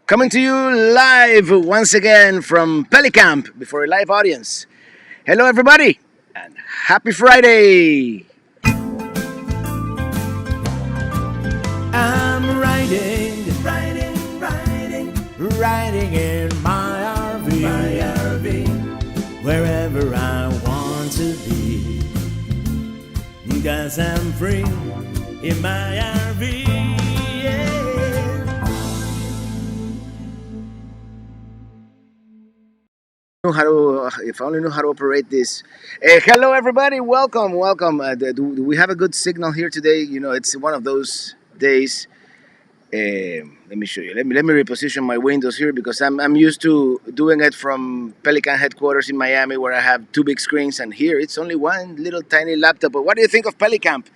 Coming to you live once again from Pelicamp before a live audience. Hello, everybody, and happy Friday! I'm riding in my RV, wherever I want to be. 'Cause I'm free in my RV. Yeah. If I only knew how to operate this. Hello, everybody. Welcome. Do we have a good signal here today? You know, it's one of those days. Let me show you. Let me reposition my windows here because I'm used to doing it from Pelican headquarters in Miami, where I have two big screens, and here it's only one little tiny laptop. But what do you think of Pelicamp?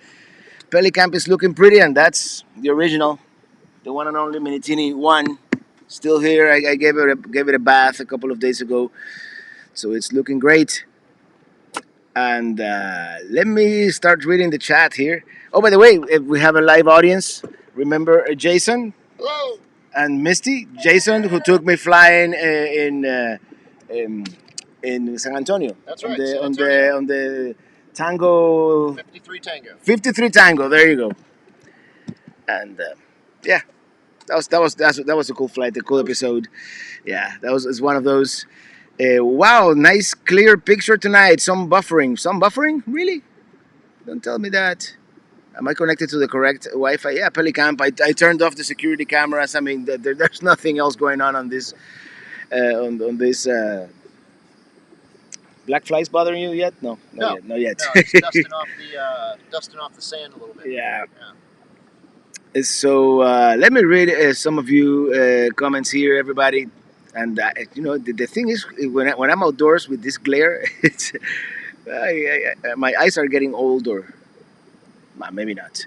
Pelicamp is looking pretty, and that's the original, the one and only Minitini I. Still here. I gave it a bath a couple of days ago, so it's looking great. And let me start reading the chat here. Oh, by the way, if we have a live audience. Remember Jason? Hello. And Misty? Jason, who took me flying in San Antonio. That's on right, the San on the Antonio. on the Tango 53 Tango. 53 Tango. There you go. And yeah, that was a cool flight, a cool episode. Yeah, that was it's one of those. Wow, nice clear picture tonight. Some buffering. Really? Don't tell me that. Am I connected to the correct Wi-Fi? Yeah, Pelicamp. I turned off the security cameras. I mean, there's nothing else going on this on this. Black flies bothering you yet? No, No, not yet. no, just dusting off the sand a little bit. Yeah. So let me read some of you comments here, everybody. And you know, the thing is, when I'm outdoors with this glare, it's my eyes are getting old, or maybe not.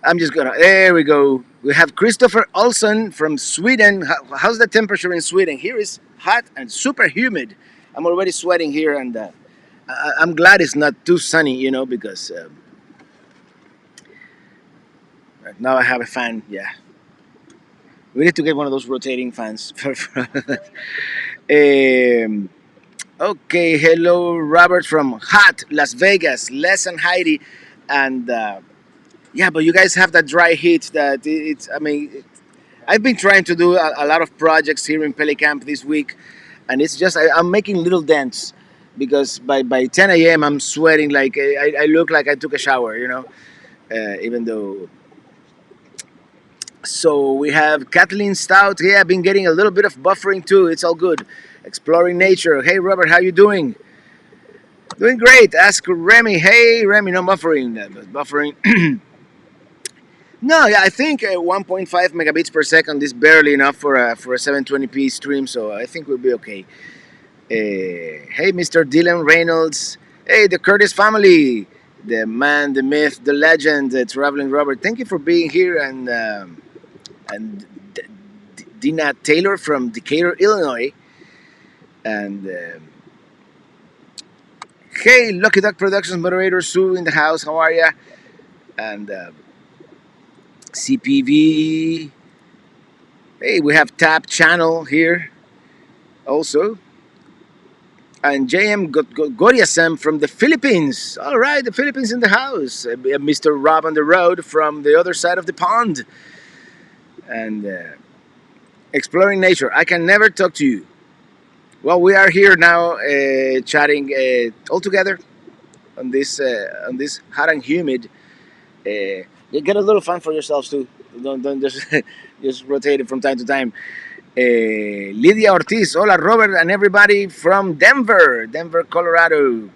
I'm just gonna. There we go. We have Christopher Olson from Sweden. How's the temperature in Sweden? Here is hot and super humid. I'm already sweating here, and I'm glad it's not too sunny. You know, because now I have a fan. Yeah, we need to get one of those rotating fans. Okay, hello, Robert from hot Las Vegas. Les and Heidi, and. Yeah, but you guys have that dry heat that it's. I mean, I've been trying to do a lot of projects here in Pelicamp this week, and it's just I'm making little dents because by 10 a.m. I'm sweating like I look like I took a shower, you know. Even though. So we have Kathleen Stout. Yeah, I've been getting a little bit of buffering too. It's all good. Exploring nature. Hey, Robert, how you doing? Doing great. Ask Remy. Hey, Remy, no buffering. Buffering. No, yeah, I think 1.5 megabits per second is barely enough for a 720p stream, so I think we'll be okay. Hey, Mr. Dylan Reynolds. Hey, the Curtis family, the man, the myth, the legend, traveling Robert. Thank you for being here, and Dina Taylor from Decatur, Illinois, and hey, Lucky Duck Productions moderator Sue in the house. How are ya? And CPV. Hey, we have Tap Channel here also. And JM Goriasem from the Philippines. All right, the Philippines in the house. Mr. Rob on the road from the other side of the pond. And exploring nature. I can never talk to you. Well, we are here now chatting all together on this hot and humid. You get a little fun for yourselves too. Don't just just rotate it from time to time. Lydia Ortiz, hola Robert and everybody from Denver, Colorado,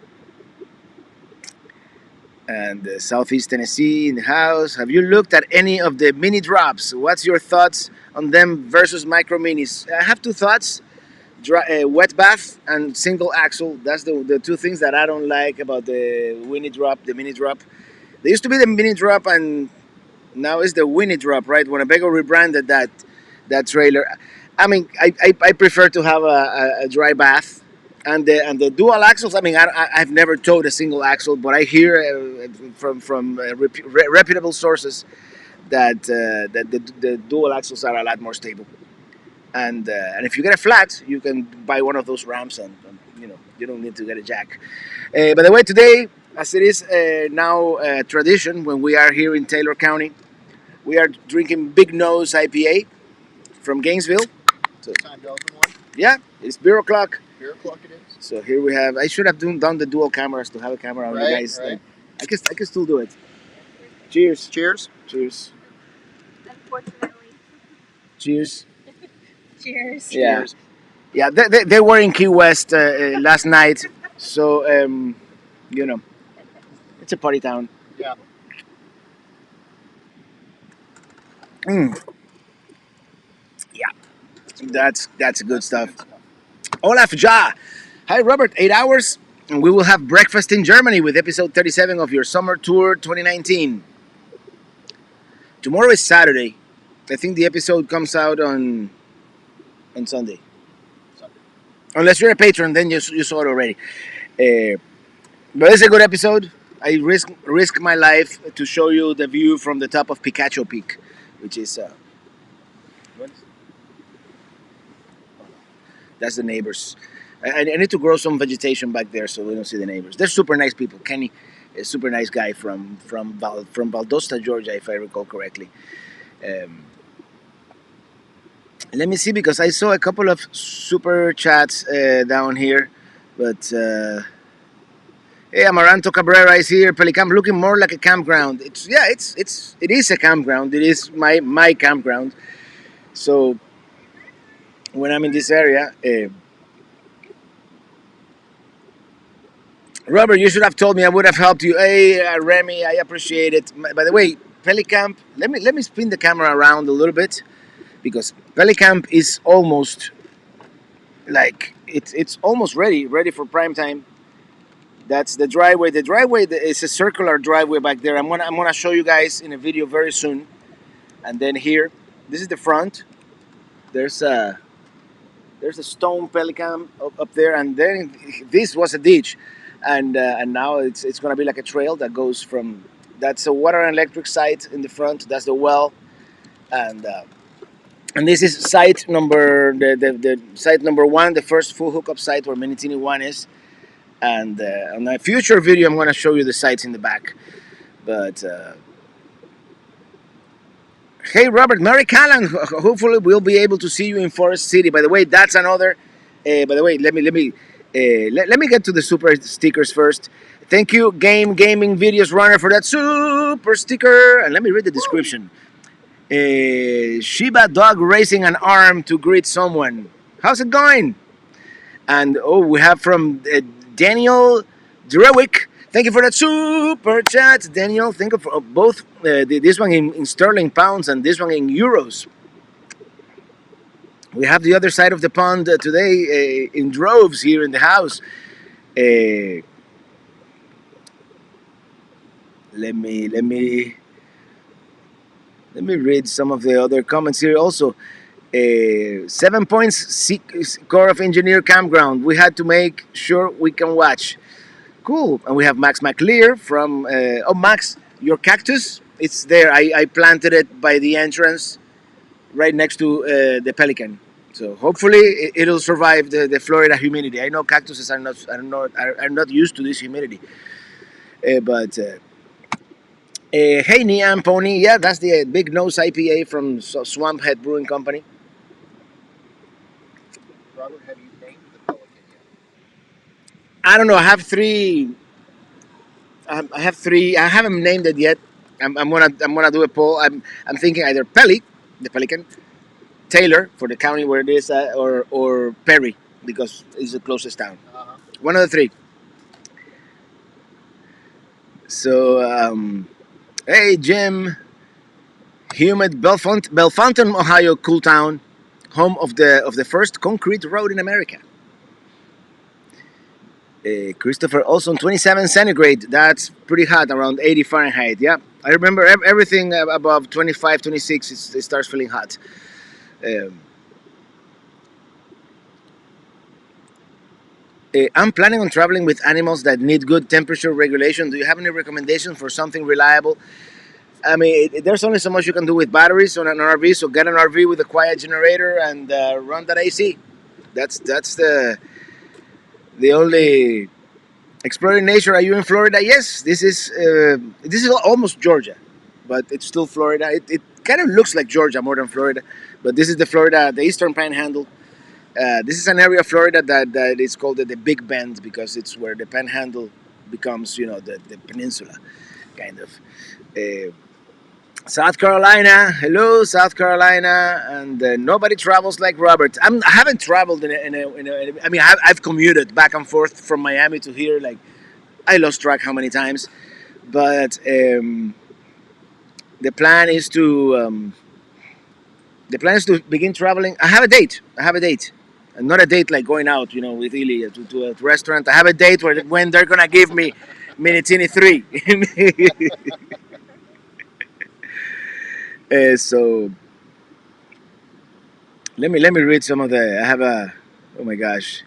and Southeast Tennessee in the house. Have you looked at any of the mini drops? What's your thoughts on them versus micro minis? I have two thoughts: wet bath and single axle. That's the two things that I don't like about the mini drop. There used to be the mini drop, and now it's the Winnie drop, right? Winnebago rebranded that trailer. I mean, I prefer to have a dry bath, and the dual axles. I mean, I've never towed a single axle, but I hear from reputable sources that the dual axles are a lot more stable. And if you get a flat, you can buy one of those ramps, and you don't need to get a jack. By the way, today, as it is now tradition, when we are here in Taylor County, we are drinking Big Nose IPA from Gainesville. So, Time to open one. yeah, it's beer o'clock. Beer o'clock it is. So here we have. I should have done the dual cameras to have a camera on you Right, guys. right. I can still do it. Cheers. Cheers. Cheers. Unfortunately. Cheers. Cheers. Yeah. Cheers. Yeah, they were in Key West last night, so it's a party town. Yeah. Mm, yeah, that's good stuff. Olaf Ja, hi Robert. 8 hours, and we will have breakfast in Germany with episode 37 of your summer tour 2019. Tomorrow is Saturday. I think the episode comes out on Sunday. Unless you're a patron, then you saw it already. But it's a good episode. I risk my life to show you the view from the top of Picacho Peak, which is that's the neighbors. I need to grow some vegetation back there so we don't see the neighbors. They're super nice people. Kenny, a super nice guy from Valdosta, Georgia, if I recall correctly. Let me see, because I saw a couple of super chats down here, but. Hey, Amaranto Cabrera is here. Pelicamp looking more like a campground. It is a campground. It is my campground. So when I'm in this area, Robert, you should have told me. I would have helped you. Hey, Remy, I appreciate it. By the way, Pelicamp. Let me spin the camera around a little bit, because Pelicamp is almost like it's almost ready for prime time. That's the driveway. The driveway is a circular driveway back there. I'm gonna show you guys in a video very soon. And then here, this is the front. There's a stone Pelicamp up there, and then this was a ditch, and now it's gonna be like a trail that goes from. That's a water and electric site in the front. That's the well, and this is site number the site number 1, the first full hookup site where Minitini I is. And on a future video, I'm going to show you the sites in the back. But hey, Robert, Mary Callan. Hopefully, we'll be able to see you in Forest City. By the way, that's another. By the way, let me get to the super stickers first. Thank you, Gaming Videos Runner, for that super sticker. And let me read the description. Shiba dog raising an arm to greet someone. How's it going? And we have from Daniel Drewick. Thank you for that super chat, Daniel. Think of both this one in sterling pounds and this one in euros. We have the other side of the pond today in droves here in the house. Let me read some of the other comments here also. 7 points, Corps of Engineer Campground. We had to make sure we can watch. Cool. And we have Max McLear from. Max, your cactus, it's there. I planted it by the entrance, right next to the Pelican. So hopefully it'll survive the Florida humidity. I know cactuses are not used to this humidity. But hey, Neon Pony. Yeah, that's the Big Nose IPA from Swamp Head Brewing Company. Robert, have you named the Pelican yet? I don't know. I have three. I haven't named it yet. I'm gonna do a poll. I'm thinking either the Pelican, Taylor for the county where it is, or Perry because it's the closest town. Uh-huh. One of the three. So hey Jim, humid Bellefontaine, Ohio, cool town, home of the first concrete road in America. Christopher Olson, 27 centigrade. That's pretty hot, around 80 Fahrenheit. Yeah, I remember everything above 25, 26, it starts feeling hot. I'm planning on traveling with animals that need good temperature regulation. Do you have any recommendations for something reliable? I mean, there's only so much you can do with batteries on an RV. So get an RV with a quiet generator and run that AC. That's the only exploring nature. Are you in Florida? Yes. This is almost Georgia, but it's still Florida. It kind of looks like Georgia more than Florida, but this is the Florida, the Eastern Panhandle. This is an area of Florida that is called the Big Bend because it's where the Panhandle becomes, the peninsula, kind of. Uh, South Carolina, hello, South Carolina, and nobody travels like Robert. I haven't traveled I mean, I've commuted back and forth from Miami to here. Like I lost track how many times, but the plan is to begin traveling. I have a date. And not a date like going out, with Ili to a restaurant. I have a date when they're gonna give me Minitini III. So let me read some of the. I have a. Oh my gosh.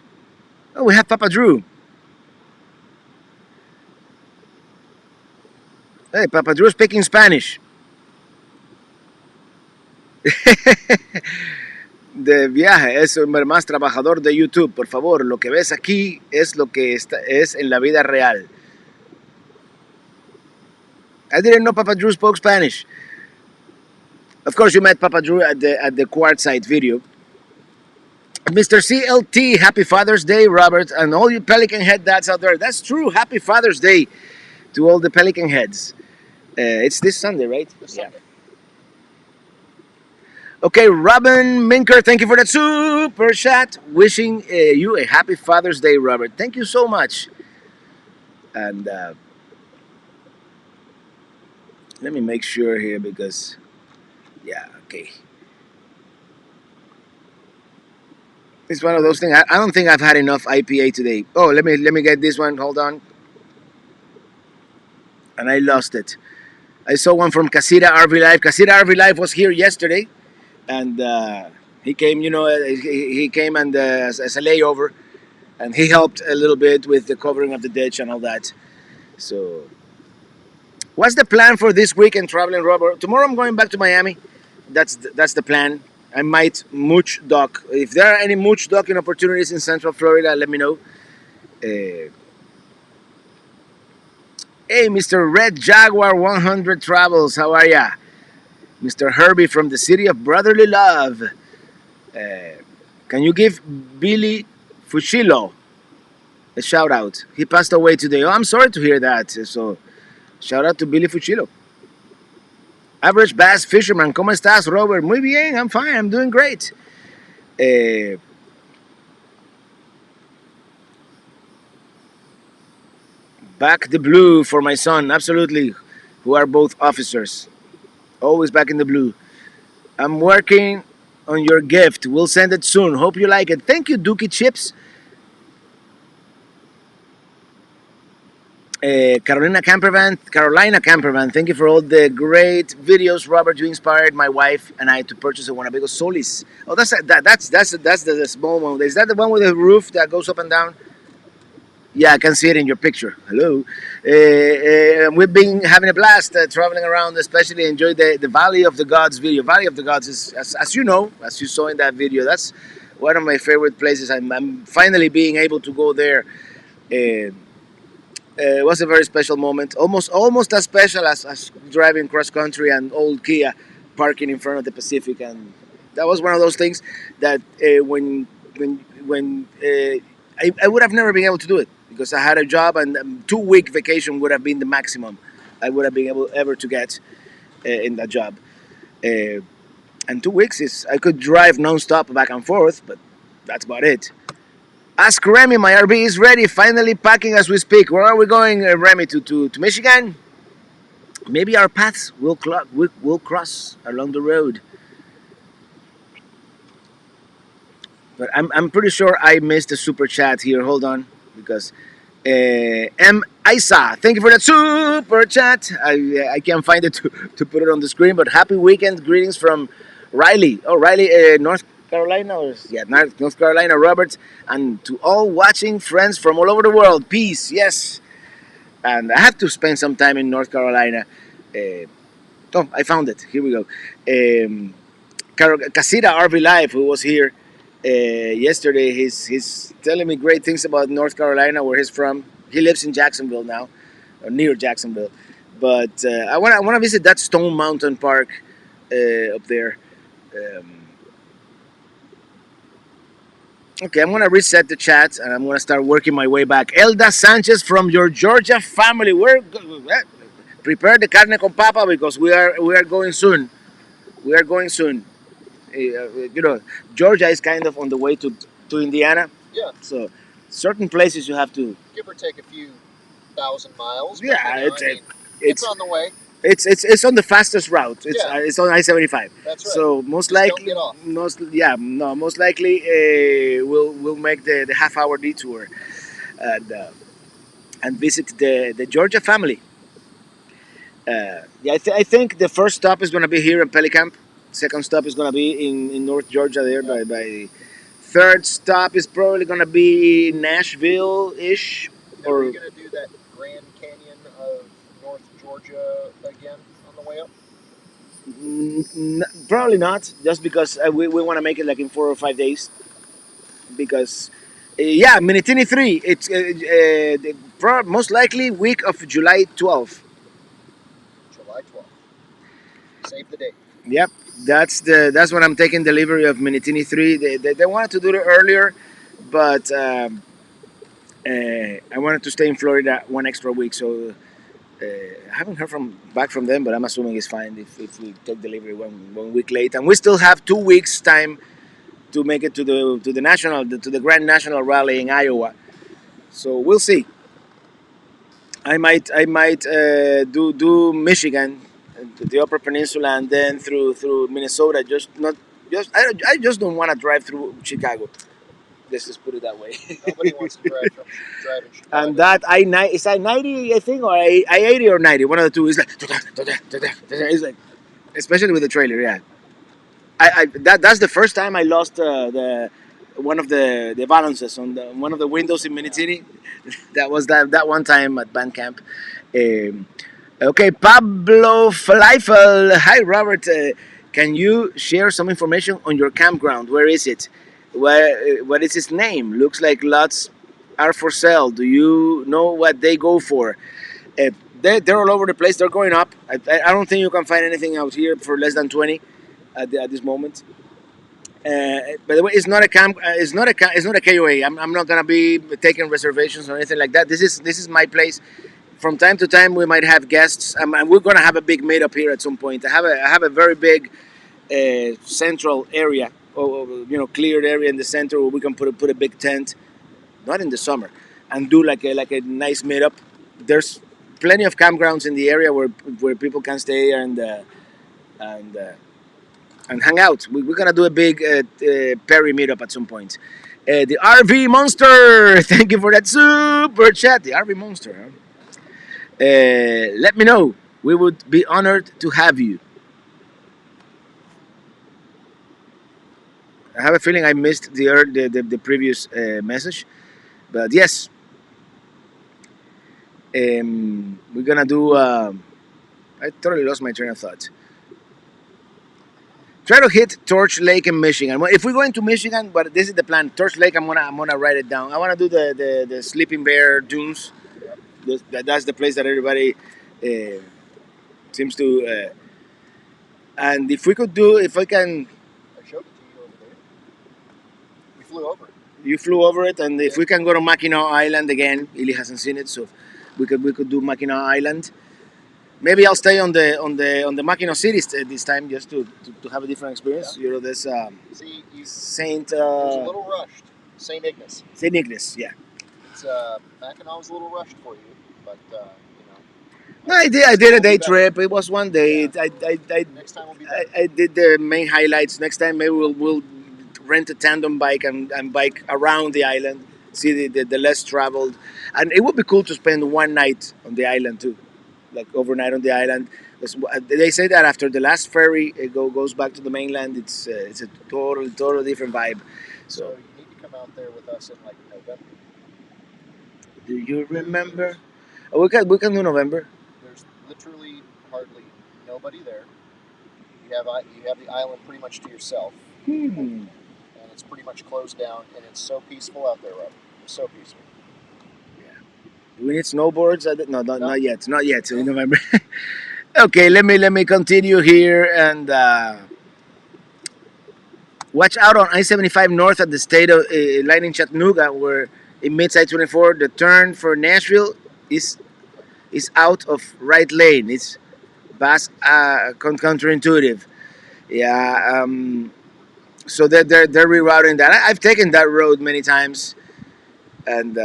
Oh, we have Papa Drew. Hey, Papa Drew speaking Spanish. De viaje es el más trabajador de YouTube. Por favor, lo que ves aquí es lo que es en la vida real. I didn't know Papa Drew spoke Spanish. Of course, you met Papa Drew at the Quartzite video. Mr. CLT, happy Father's Day, Robert, and all you Pelican Head dads out there. That's true. Happy Father's Day to all the Pelican Heads. It's this Sunday, right? Yeah. Okay, Robin Minker, thank you for that super chat. Wishing you a happy Father's Day, Robert. Thank you so much. And let me make sure here because, yeah, okay. It's one of those things. I don't think I've had enough IPA today. Oh, let me get this one. Hold on. And I lost it. I saw one from Casita RV Life. Casita RV Life was here yesterday, and he came. He came and as a layover, and he helped a little bit with the covering of the ditch and all that. So, what's the plan for this weekend traveling, Robert? Tomorrow I'm going back to Miami. That's the plan. I might mooch dock. If there are any mooch docking opportunities in Central Florida, let me know. Hey, Mr. Red Jaguar 100 Travels, how are ya? Mr. Herbie from the city of brotherly love. Can you give Billy Fushilo a shout out? He passed away today. Oh, I'm sorry to hear that. So, shout out to Billy Fushilo. Average Bass Fisherman, ¿cómo estás, Robert? Muy bien, I'm fine, I'm doing great. Back the blue for my son, absolutely, who are both officers. Always back in the blue. I'm working on your gift. We'll send it soon. Hope you like it. Thank you, Dookie Chips. Carolina Campervan, thank you for all the great videos, Robert. You inspired my wife and I to purchase a Winnebago Solis. Oh, that's the small one. Is that the one with the roof that goes up and down? Yeah, I can see it in your picture. Hello. We've been having a blast traveling around, especially enjoy the Valley of the Gods video. Valley of the Gods is, as you know, as you saw in that video, that's one of my favorite places. I'm finally being able to go there. It was a very special moment, almost as special as driving cross country and old Kia parking in front of the Pacific, and that was one of those things that when I would have never been able to do it because I had a job and 2 week vacation would have been the maximum I would have been able ever to get in that job, and 2 weeks is I could drive nonstop back and forth, but that's about it. Ask Remy, my RV is ready, finally packing as we speak. Where are we going, Remy? To Michigan? Maybe our paths will cross along the road. But I'm pretty sure I missed a super chat here. Hold on, because M. Isa, thank you for that super chat. I can't find it to put it on the screen, but happy weekend greetings from Riley. Oh, Riley, North Carolina, North Carolina, Robert, and to all watching friends from all over the world. Peace, yes. And I have to spend some time in North Carolina. Oh, I found it. Here we go. Casita RV Live, who was here yesterday, he's telling me great things about North Carolina, where he's from. He lives in Jacksonville now, or near Jacksonville. But I want to visit that Stone Mountain Park up there. Um, okay, I'm gonna reset the chat and I'm gonna start working my way back. Elda Sanchez from your Georgia family. Prepare the carne con papa because we are going soon. We are going soon. You know, Georgia is kind of on the way to Indiana, Yeah, so certain places you have to. give or take a few thousand miles. But, Yeah, I mean, it's it's on the way. it's on the fastest route. Yeah. It's on I-75. That's right. So most Just don't likely, get off. most likely we'll make the half-hour detour and visit the Georgia family. Yeah, I think the first stop is going to be here in Pelicamp. Second stop is going to be in North Georgia there Yeah. by. Third stop is probably going to be Nashville-ish. Are Or we going to do that Grand Canyon of North Georgia again on the way up? Probably not, just because we want to make it like in 4 or 5 days. Because, yeah, Minitini III, it's most likely week of July 12th. July 12th. Save the date. Yep, that's when I'm taking delivery of Minitini III. They wanted to do it earlier, but I wanted to stay in Florida one extra week, so I haven't heard back from them, but I'm assuming it's fine if we take delivery one week late, and we still have 2 weeks time to make it to the Grand National Rally in Iowa. So we'll see. I might do Michigan, the Upper Peninsula, and then through Minnesota. Just not just I just don't want to drive through Chicago. Let's just put it that way. Nobody wants to drive in Chicago. And that is I-90, I think, or I-80 or 90, one of the two. Is like it's like, especially with the trailer. Yeah, that's the first time I lost the one of the balances on one of the windows in Minitini. That was that one time at band camp. Um, okay, Pablo Falafel. Hi, Robert. Can you share some information on your campground? Where is it? What is its name? Looks like lots are for sale. Do you know what they go for? Uh, they're all over the place. They're going up. I don't think you can find anything out here for less than 20 at this moment. By the way, it's not a camp. It's not a KOA. I'm not gonna be taking reservations or anything like that. This is my place. From time to time, we might have guests, and we're gonna have a big meetup here at some point. I have a very big central area, or cleared area in the center where we can put a big tent. Not in the summer, and do like a nice meetup. There's plenty of campgrounds in the area where people can stay and and hang out. We're gonna do a big Perry meetup at some point. The RV Monster, thank you for that super chat. The RV Monster. Huh? Let me know. We would be honored to have you. I have a feeling I missed the previous message, but yes, we're gonna do. I totally lost my train of thought. Try to hit Torch Lake in Michigan. Well, if we go into Michigan, but this is the plan. Torch Lake, I'm gonna write it down. I wanna do the Sleeping Bear Dunes. That's the place that everybody seems to. And if I can, I showed it to you over there. We flew over it. you flew over it, and if we can go to Mackinac Island again, Ili hasn't seen it, so we could do Mackinac Island. Maybe I'll stay on the Mackinac City this time, just to have a different experience. Yeah. There's See, Saint it was a little rushed. St. Ignace. Saint Nicholas, yeah. It's Mackinac was a little rushed for you, but No, I did a day trip. It was one day. Yeah. Next time will be better. I did the main highlights. Next time maybe we'll rent a tandem bike and bike around the island, see the less traveled, and it would be cool to spend one night on the island too, like overnight on the island. They say that after the last ferry it goes back to the mainland, it's a total different vibe. So So, you need to come out there with us in like November. do you remember? Oh, we can do November. There's literally hardly nobody there. You have the island pretty much to yourself, Hmm. and it's pretty much closed down, and it's so peaceful out there, Rob. So peaceful. Do we need snowboards? No, No, not yet. Not yet. So in no. November. Okay, let me continue here and watch out on I-75 north at the state of line in Chattanooga, where it meets I-24. The turn for Nashville is is out of right lane. It's counterintuitive. Yeah. So they're rerouting that. I've taken that road many times, and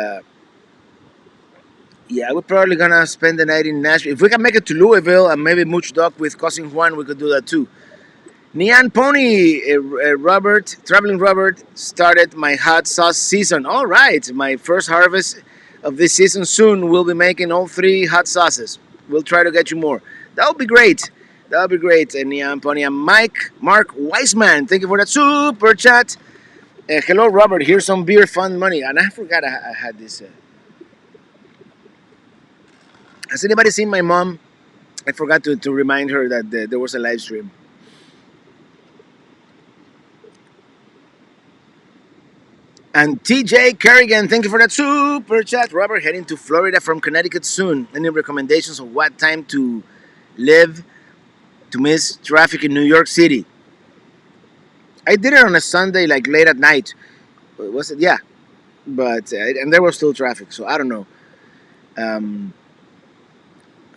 yeah, we're probably gonna spend the night in Nashville. If we can make it to Louisville and maybe Mooch Dock with cousin Juan, we could do that too. Neon Pony, Robert, traveling Robert, started my hot sauce season. All right, my first harvest of this season soon. We'll be making all three hot sauces. We'll try to get you more. That would be great. That would be great. And Neon Pony and Mark Weisman, thank you for that super chat. Hello, Robert. Here's some beer fund money. And I forgot I had this. Has anybody seen my mom? I forgot to remind her that there was a live stream. And TJ Kerrigan, thank you for that super chat. Robert, heading to Florida from Connecticut soon. Any recommendations of what time to live to miss traffic in New York City? I did it on a Sunday, like late at night. Was it? Yeah, but and there was still traffic, so I don't know. Um,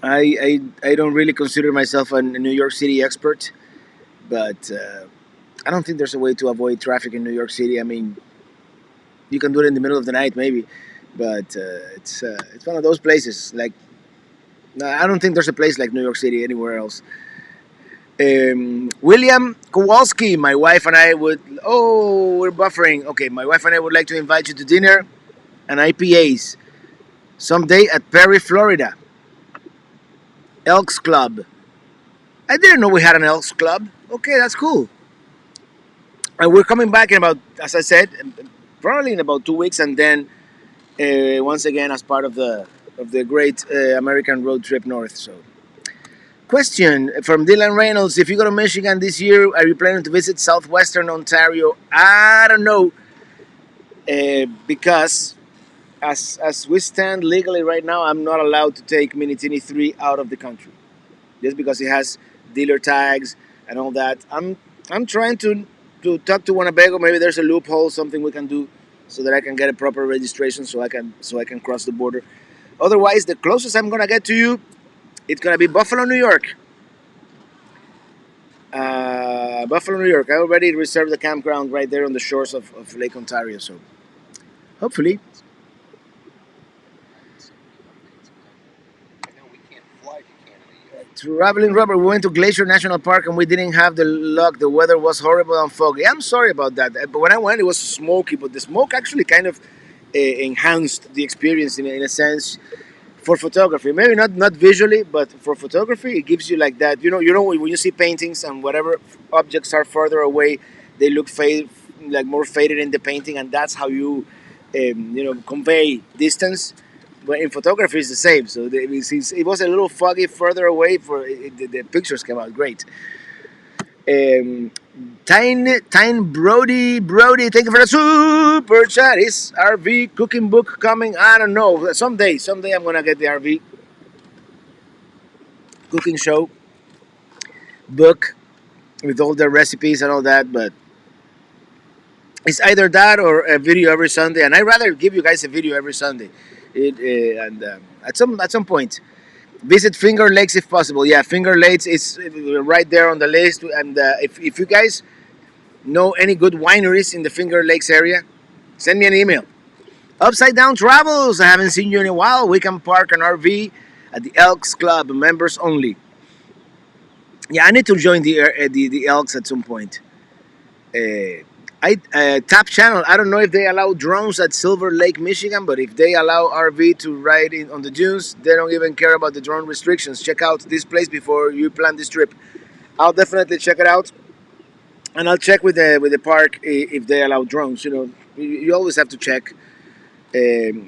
I don't really consider myself a New York City expert, but I don't think there's a way to avoid traffic in New York City. I mean, you can do it in the middle of the night, maybe, but it's one of those places. Like, no, I don't think there's a place like New York City anywhere else. William Kowalski, my wife and I would. Oh, we're buffering. Okay, my wife and I would like to invite you to dinner and IPAs someday at Perry, Florida. Elks Club. I didn't know we had an Elks Club. Okay, that's cool. And we're coming back in about, as I said, probably in about 2 weeks, and then once again as part of the great American road trip north. So, question from Dylan Reynolds: if you go to Michigan this year, are you planning to visit southwestern Ontario? I don't know, because as we stand legally right now, I'm not allowed to take Minitini III out of the country just because it has dealer tags and all that. I'm trying to talk to Winnebago. Maybe there's a loophole, something we can do, so that I can get a proper registration, so I can cross the border. Otherwise, the closest I'm gonna get to you, it's gonna be Buffalo, New York. Buffalo, New York. I already reserved the campground right there on the shores of Lake Ontario. So hopefully, I know we can't fly to Canada yet. traveling Robert, we went to Glacier National Park and we didn't have the luck. The weather was horrible and foggy. I'm sorry about that. But when I went, it was smoky. But the smoke actually kind of enhanced the experience in a sense for photography. Maybe not visually, but for photography, it gives you like that. You know when you see paintings and whatever objects are further away, they look like more faded in the painting, and that's how you convey distance. But in photography, it's the same. So it was a little foggy further away. The pictures came out great. Um, Tyne Brody, thank you for the super chat. Is RV cooking book coming? I don't know. Someday I'm gonna get the RV cooking show book with all the recipes and all that. But it's either that or a video every Sunday, and I'd rather give you guys a video every Sunday. And at some point, visit Finger Lakes if possible. Yeah, Finger Lakes is right there on the list. And if you guys know any good wineries in the Finger Lakes area, send me an email. Upside Down Travels. I haven't seen you in a while. We can park an RV at the Elks Club, members only. Yeah, I need to join the Elks at some point. Tap Channel. I don't know if they allow drones at Silver Lake, Michigan, but if they allow RV to ride in on the dunes, they don't even care about the drone restrictions. Check out this place before you plan this trip. I'll definitely check it out, and I'll check with the park if they allow drones. You always have to check.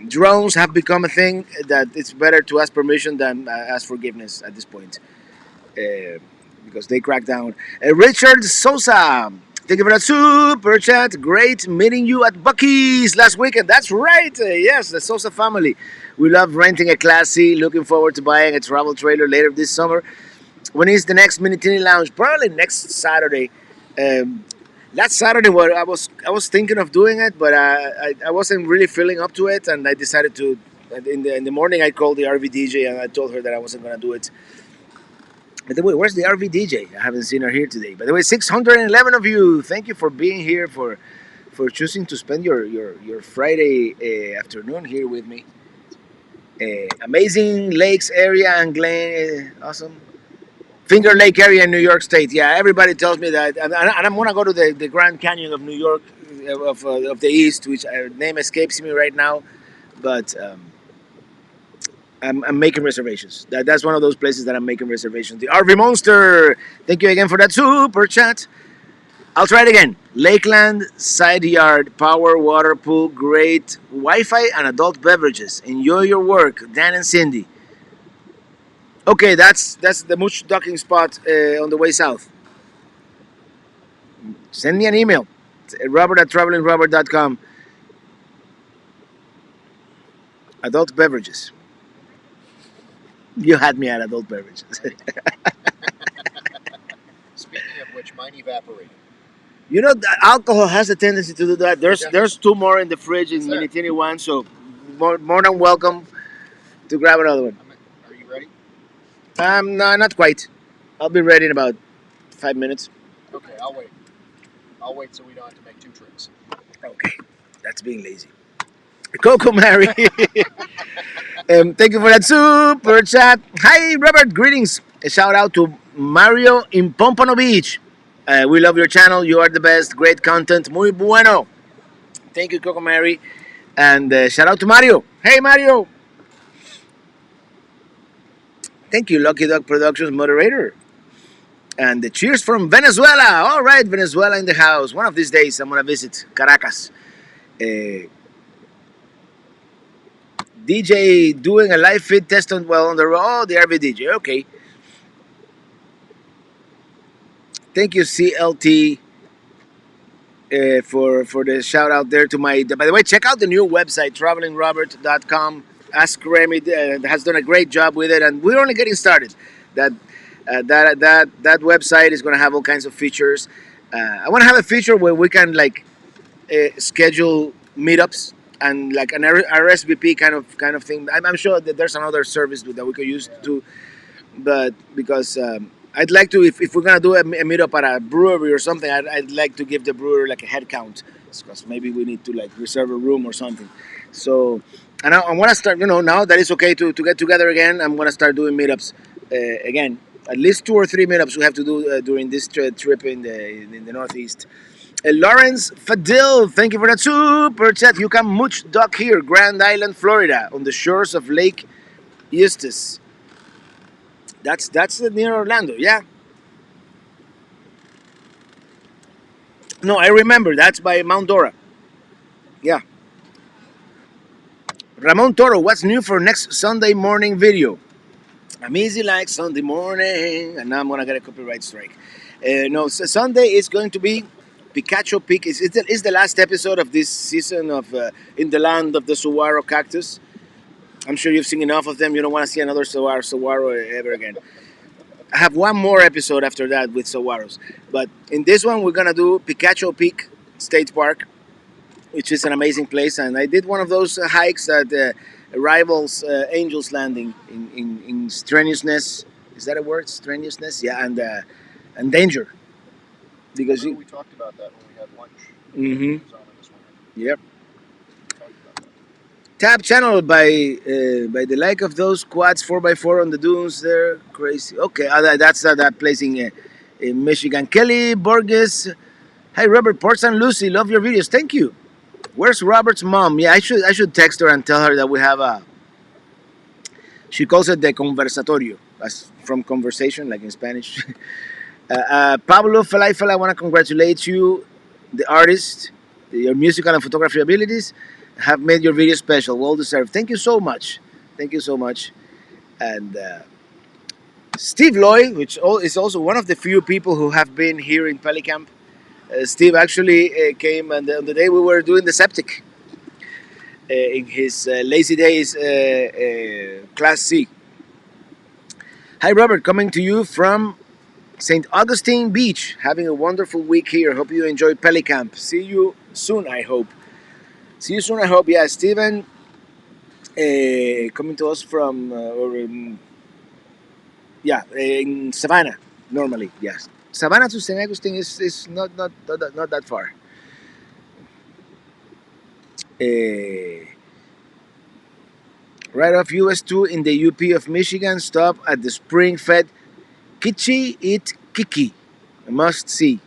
Drones have become a thing that it's better to ask permission than ask forgiveness at this point. uh, because they cracked down. Richard Sosa, thank you for that super chat. Great meeting you at Bucky's last weekend. That's right. Yes, the Sosa family. We love renting a classy. Looking forward to buying a travel trailer later this summer. When is the next Minitini Lounge? Probably next Saturday. Um, last Saturday, what I was thinking of doing it, but I wasn't really feeling up to it, and I decided to. In the morning, I called the RV DJ and I told her that I wasn't gonna do it. By the way, where's the RV DJ? I haven't seen her here today. By the way, 611 of you. Thank you for being here, for choosing to spend your Friday afternoon here with me. Amazing lakes area and Glen, awesome. Finger Lake area in New York State. Yeah, everybody tells me that, and I'm gonna go to the Grand Canyon of New York, of the East, which name escapes me right now, but I'm making reservations. That's one of those places that I'm making reservations. The RV Monster. Thank you again for that super chat. I'll try it again. Lakeland, side yard, power, water, pool, great Wi-Fi, and adult beverages. Enjoy your work, Dan and Cindy. Okay, that's the Mooch docking spot on the way south. Send me an email. Robert at travelingrobert.com. Adult beverages. You had me at adult beverages. Speaking of which, mine evaporated. You know, alcohol has a tendency to do that. There's two more in the fridge in Is there? Minitini one, so more than welcome to grab another one. Are you ready? No, not quite. I'll be ready in about 5 minutes. Okay, I'll wait. I'll wait so we don't have to make two trips. Okay, that's being lazy. Coco Mary. Thank you for that super chat. Hi, Robert. Greetings. A shout out to Mario in Pompano Beach. We love your channel. You are the best. Great content. Muy bueno. Thank you, Coco Mary. And shout out to Mario. Hey, Mario. Thank you, Lucky Dog Productions moderator. And cheers from Venezuela. All right, Venezuela in the house. One of these days, I'm going to visit Caracas. DJ doing a live feed test on the road. Oh, the RV DJ. Okay. Thank you, CLT, for the shout out there to my. By the way, check out the new website, travelingrobert.com. Ask Remy has done a great job with it, and we're only getting started. That that website is going to have all kinds of features. I want to have a feature where we can schedule meetups and like an RSVP kind of thing. I'm sure that there's another service that we could use too, but because I'd like to, if we're gonna do a meetup at a brewery or something, I'd like to give the brewer like a head count, because maybe we need to like reserve a room or something. So, and I want to start. Now that it's okay to get together again, I'm gonna start doing meetups again. At least 2 or 3 meetups we have to do during this trip in the Northeast. Lawrence Fadil, thank you for that super chat. You can mooch dock here, Grand Island, Florida, on the shores of Lake Eustis. That's near Orlando, yeah. No, I remember. That's by Mount Dora. Yeah. Ramon Toro, what's new for next Sunday morning video? I'm easy like Sunday morning, and now I'm gonna get a copyright strike. No, so Sunday is going to be Picacho Peak. It's the last episode of this season of In the Land of the Saguaro Cactus. I'm sure you've seen enough of them. You don't want to see another saguaro ever again. I have one more episode after that with saguaros. But in this one, we're going to do Picacho Peak State Park, which is an amazing place. And I did one of those hikes that rivals Angel's Landing in strenuousness. Is that a word? Strenuousness? Yeah, and danger. Because we talked about that when we had lunch. Mm-hmm. Yep. Tap channel by the like of those quads 4x4 on the dunes there. Crazy. Okay, that's that place in Michigan. Kelly Borges. Hi Robert, Port St. Lucie. Love your videos. Thank you. Where's Robert's mom? Yeah, I should text her and tell her that we have a. She calls it the conversatorio, as from conversation, like in Spanish. Pablo Falai, I want to congratulate you, the artist, your musical and photography abilities have made your video special, well deserved. Thank you so much. Thank you so much. And Steve Loy, which is also one of the few people who have been here in Pelicamp. Steve actually came on the day we were doing the septic in his lazy days class C. Hi, Robert, coming to you from St. Augustine Beach. Having a wonderful week here. Hope you enjoy Pelicamp. See you soon, I hope. See you soon, I hope. Yeah, Steven coming to us from, in Savannah, normally, yes. Savannah to St. Augustine is not that far. Uh, right off US 2 in the UP of Michigan, stop at the spring fed Kichi It Kiki. A must see.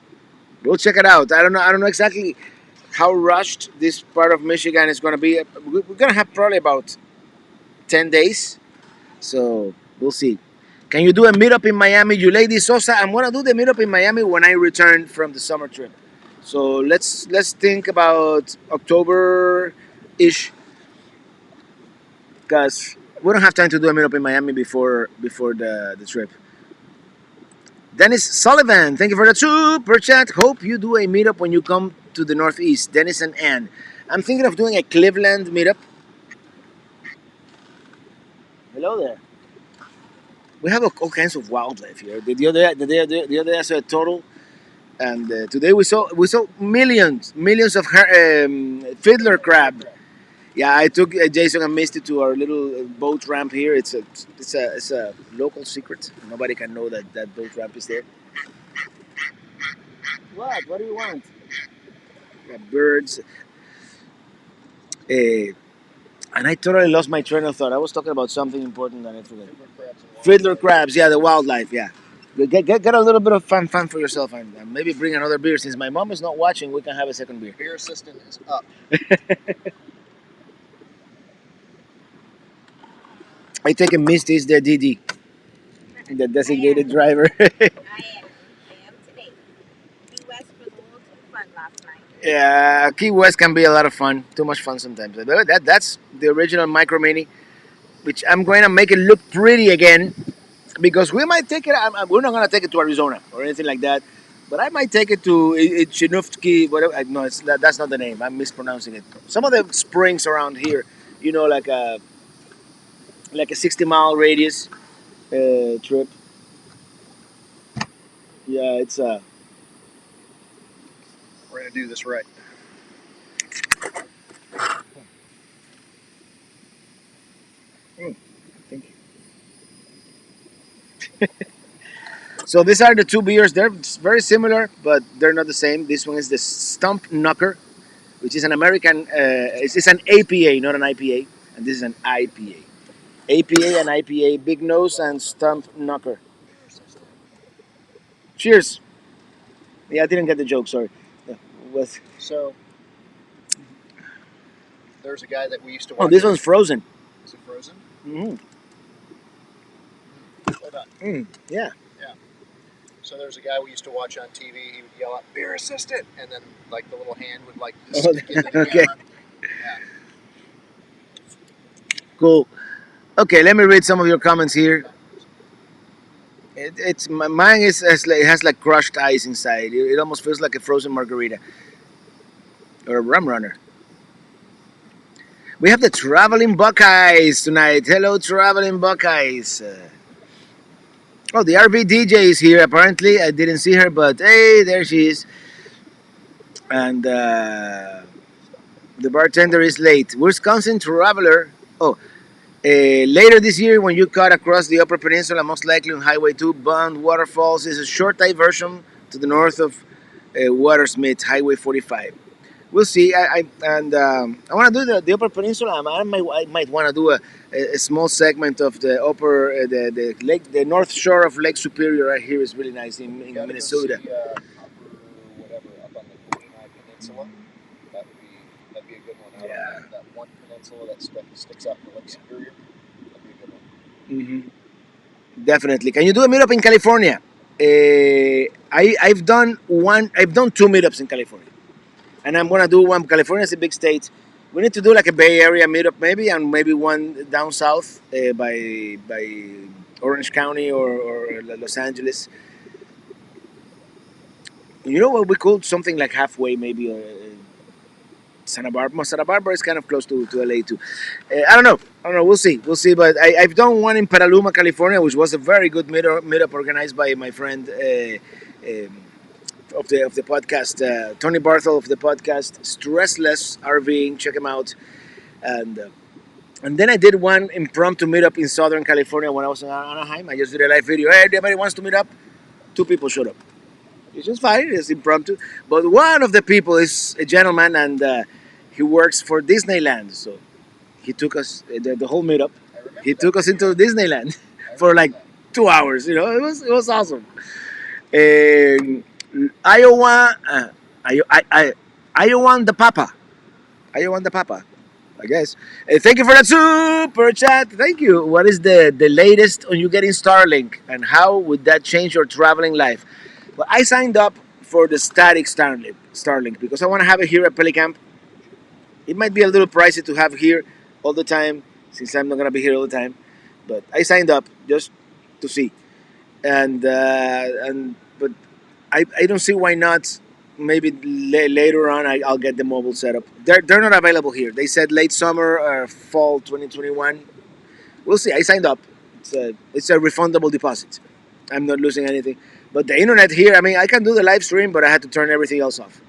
Go check it out. I don't know exactly how rushed this part of Michigan is going to be. We're going to have probably about 10 days. So we'll see. Can you do a meetup in Miami, you lady Sosa? I'm going to do the meetup in Miami when I return from the summer trip. So let's think about October ish, because we don't have time to do a meetup in Miami before the trip. Dennis Sullivan, thank you for the super chat. Hope you do a meetup when you come to the Northeast. Dennis and Ann. I'm thinking of doing a Cleveland meetup. Hello there. We have all kinds of wildlife here. The other day I saw a turtle, and today we saw millions of fiddler crab. Yeah, I took Jason and Misty to our little boat ramp here. It's a local secret. Nobody can know that boat ramp is there. What do you want? Birds. Uh, and I totally lost my train of thought. I was talking about something important and I forgot. Fiddler crabs, yeah, the wildlife, yeah. Get a little bit of fun for yourself, and maybe bring another beer. Since my mom is not watching, we can have a second beer. Beer assistant is up. I take a Misty is the DD, the designated driver. I am. I am today. Key West was a little too fun last night. Yeah, Key West can be a lot of fun. Too much fun sometimes. But that's the original Micro Mini, which I'm going to make it look pretty again, because we might take it. We're not going to take it to Arizona or anything like that, but I might take it to Chinufki. Whatever. No, that's not the name. I'm mispronouncing it. Some of the springs around here, like a 60-mile radius trip. Yeah, it's We're gonna do this right. Thank you. So these are the two beers. They're very similar, but they're not the same. This one is the Stump Knocker, which is an American. It's an APA, not an IPA, and this is an IPA. APA and IPA, Big Nose and Stump Knocker. Cheers. Yeah, I didn't get the joke. Sorry. Was So there's a guy that we used to oh, watch. this one's frozen. Is it frozen? Mm-hmm. Hold on. Yeah. Yeah. So there's a guy we used to watch on TV. He would yell out, "Beer assistant," and then like the little hand would like Oh, stick into the okay. camera. Yeah. Cool. Okay, let me read some of your comments here. It's mine it has like crushed ice inside. It almost feels like a frozen margarita or a rum runner. We have the traveling Buckeyes tonight. Hello, traveling Buckeyes. Oh, the RV DJ is here. Apparently, I didn't see her, but hey, there she is. And the bartender is late. Wisconsin traveler. Oh, later this year, when you cut across the Upper Peninsula, most likely on Highway 2, Bond Waterfalls is a short diversion to the north of Watersmith, Highway 45. We'll see. I want to do the Upper Peninsula. I might want to do a small segment of the upper the lake, the north shore of Lake Superior. Right here is really nice in Gotta Minnesota. Go see, upper whatever up on the Kenai Peninsula. That'd be a good one. Out Yeah. on that one peninsula that sticks out to Lake Superior. That'd be a good one. Definitely. Can you do a meetup in California? I've done one. I've done two meetups in California, and I'm gonna do one. California is a big state. We need to do like a Bay Area meetup maybe, and maybe one down south by Orange County or Los Angeles. You know what? We could something like halfway, maybe. Santa Barbara. Santa Barbara is kind of close to LA too. I don't know. I don't know. We'll see. We'll see. But I've done one in Petaluma, California, which was a very good meetup organized by my friend of the podcast, Tony Barthel of the podcast Stressless RVing. Check him out. And and then I did one impromptu meetup in Southern California when I was in Anaheim. I just did a live video. Hey, everybody wants to meet up. Two people showed up. It's just fine. It's impromptu. But one of the people is a gentleman, and he works for Disneyland. So he took us the whole meetup. He took us into Disneyland for like 2 hours. You know, it was awesome. Um, Iowa, Iowa the Papa, Iowa the Papa. I guess. Thank you for that super chat. Thank you. What is the latest on you getting Starlink, and how would that change your traveling life? Well, I signed up for the static Starlink because I want to have it here at Pelicamp. It might be a little pricey to have here all the time since I'm not gonna be here all the time, but I signed up just to see. And but I don't see why not. Maybe later on I'll get the mobile setup. They're not available here. They said late summer or fall 2021. We'll see. I signed up. It's a refundable deposit. I'm not losing anything. But the internet here, I mean, I can do the live stream, but I had to turn everything else off.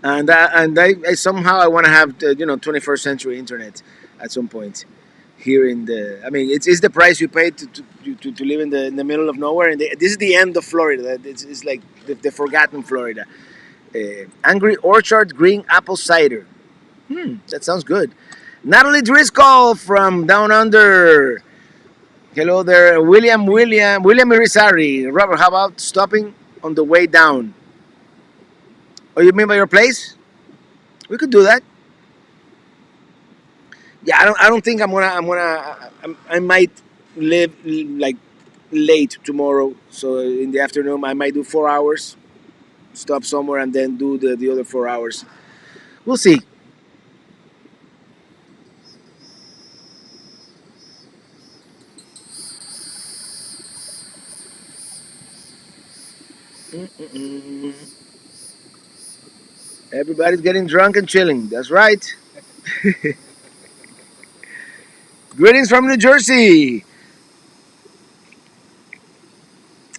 And I somehow I want to have 21st century internet at some point here in the. I mean, it's the price you pay to live in the middle of nowhere. And this is the end of Florida. It's like the forgotten Florida. Angry Orchard Green Apple Cider. That sounds good. Natalie Driscoll from Down Under. Hello there, William Irizarry. Robert, how about stopping on the way down? Oh, you mean by your place? We could do that. Yeah, I don't think I might live like late tomorrow. So in the afternoon, I might do 4 hours, stop somewhere, and then do the other 4 hours. We'll see. Mm-mm-mm. Everybody's getting drunk and chilling. That's right. Greetings from New Jersey.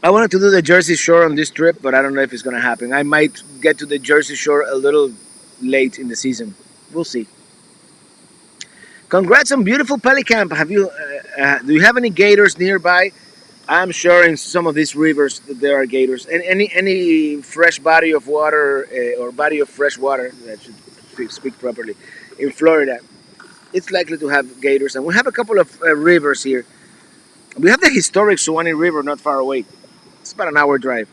I wanted to do the Jersey Shore on this trip, but I don't know if it's going to happen. I might get to the Jersey Shore a little late in the season. We'll see. Congrats on beautiful Pelicamp. Do you have any gators nearby? I'm sure in some of these rivers that there are gators. And any fresh body of water or body of fresh water that should speak properly in Florida, it's likely to have gators. And we have a couple of rivers here. We have the historic Suwannee River not far away. It's about an hour drive.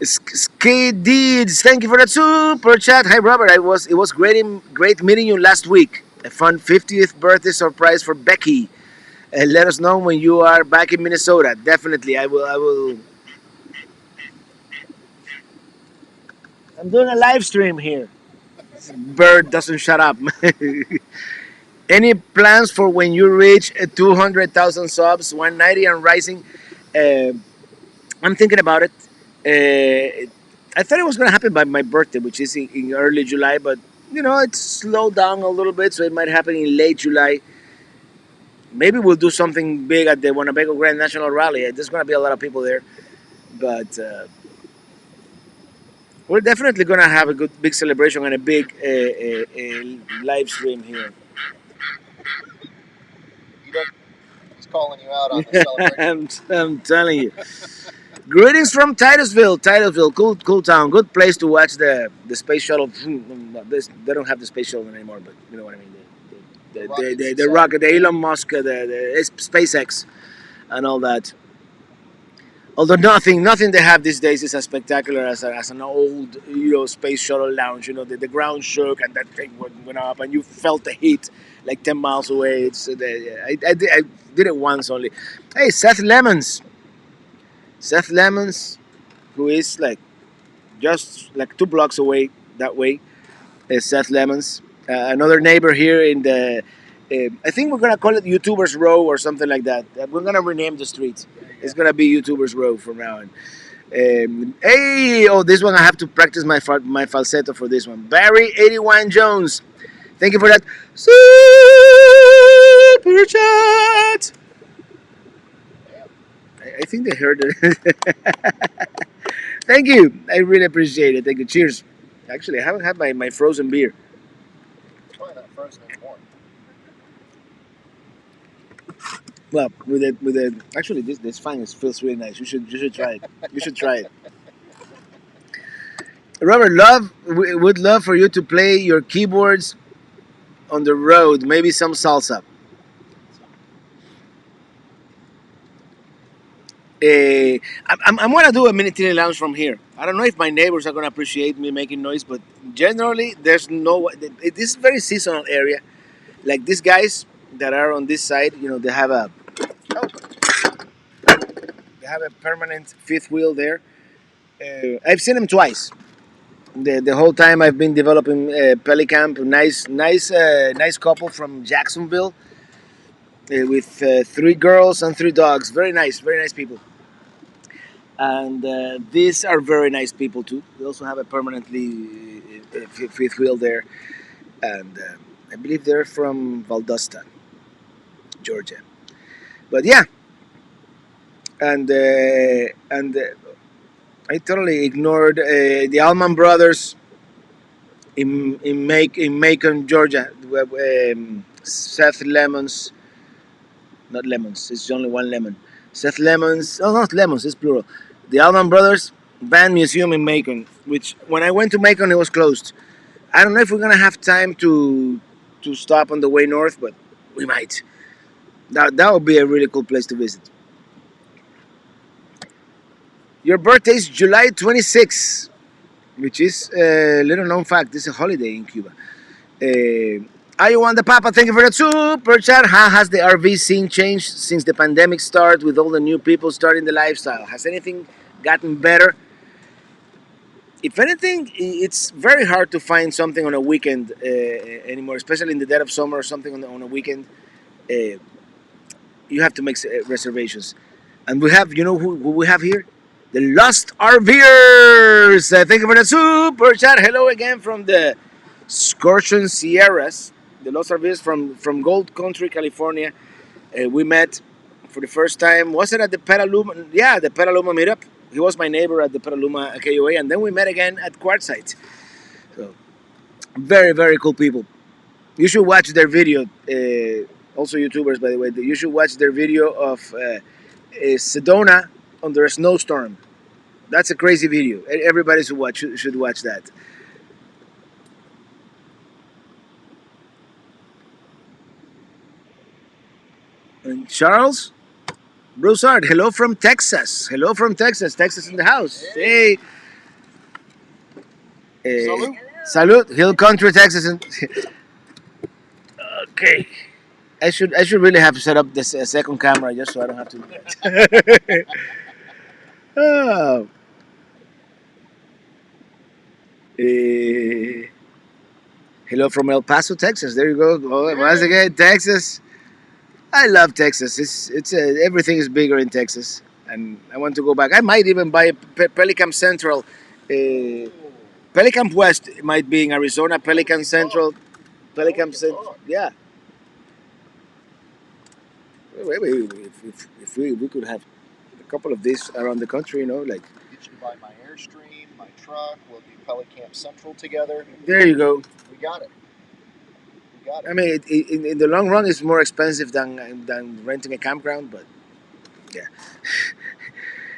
Ski Deeds, thank you for that super chat. Hi Robert, it was great meeting you last week. A fun 50th birthday surprise for Becky. Let us know when you are back in Minnesota. Definitely, I will. I will. I'm doing a live stream here. This bird doesn't shut up. Any plans for when you reach 200,000 subs, 190 and rising? Uh, I'm thinking about it. I thought it was going to happen by my birthday, which is in early July, but it's slowed down a little bit, so it might happen in late July. Maybe we'll do something big at the Winnebago Grand National Rally. There's going to be a lot of people there, but we're definitely going to have a good big celebration and a big live stream here. He's calling you out on the celebration. I'm telling you. Greetings from Titusville, cool town, good place to watch the space shuttle. They don't have the space shuttle anymore, but you know what I mean. The rocket, the Elon Musk, the SpaceX, and all that. Although nothing they have these days is as spectacular as an old space shuttle launch. The ground shook and that thing went up, and you felt the heat like 10 miles away. I did it once only. Hey, Seth Lemons, who is like just like 2 blocks away that way, is Seth Lemons. Another neighbor here in the I think we're gonna call it YouTubers Row or something like that. We're gonna rename the street. It's gonna be YouTubers Row from now on. Hey, oh, this one I have to practice my falsetto for this one. Barry 81 Jones, thank you for that super chat. I think they heard it. Thank you. I really appreciate it. Thank you. Cheers. Actually, I haven't had my frozen beer. It's probably not frozen anymore. Well, with the actually this fine. It feels really nice. You should try it. You should try it. Robert, would love for you to play your keyboards on the road. Maybe some salsa. I'm gonna do a Minitini lounge from here. I don't know if my neighbors are gonna appreciate me making noise, but generally there's no. This is a very seasonal area. Like these guys that are on this side, they have a permanent fifth wheel there. I've seen them twice. The whole time I've been developing Pelicamp, nice couple from Jacksonville with three girls and three dogs. Very nice people. And these are very nice people too. We also have a permanently fifth wheel there, and I believe they're from Valdosta, Georgia. But yeah, and I totally ignored the Allman Brothers in Macon, Georgia. Seth Lemons, not Lemons. It's only one lemon. Seth Lemons. Oh, not Lemons. It's plural. The Allman Brothers Band Museum in Macon, which when I went to Macon, it was closed. I don't know if we're gonna have time to stop on the way north, but we might. That would be a really cool place to visit. Your birthday is July 26th, which is a little known fact. This is a holiday in Cuba. I want the Papa. Thank you for the super chat. How has the RV scene changed since the pandemic started with all the new people starting the lifestyle? Has anything gotten better? If anything, it's very hard to find something on a weekend anymore, especially in the dead of summer or something on a weekend. Uh, you have to make reservations. And we have, who we have here? The Lost RVers. Thank you for the super chat. Hello again from the Scorching Sierras. The Lost RVers from Gold Country, California. We met for the first time. Was it at the Petaluma? Yeah, the Petaluma Meetup. He was my neighbor at the Petaluma KOA, and then we met again at Quartzsite. So, very, very cool people. You should watch their video. Also, YouTubers, by the way. You should watch their video of Sedona under a snowstorm. That's a crazy video. Everybody should watch that. And Charles Broussard, hello from Texas. Hello from Texas. Texas in the house. Hey. Salute. Salute, Hill Country, Texas. Okay. I should really have set up this second camera just so I don't have to do that. Oh. Eh, hello from El Paso, Texas. There you go. Oh, once again, Texas. I love Texas. It's everything is bigger in Texas, and I want to go back. I might even buy Pelicamp Central. Pelicamp West might be in Arizona. Pelicamp Central. Pelicamp Central. Yeah. If we could have a couple of these around the country, like Get you to buy my Airstream, my truck. We'll do Pelicamp Central together. there you go. We got it. We got it. I mean, in the long run, it's more expensive than renting a campground, but yeah.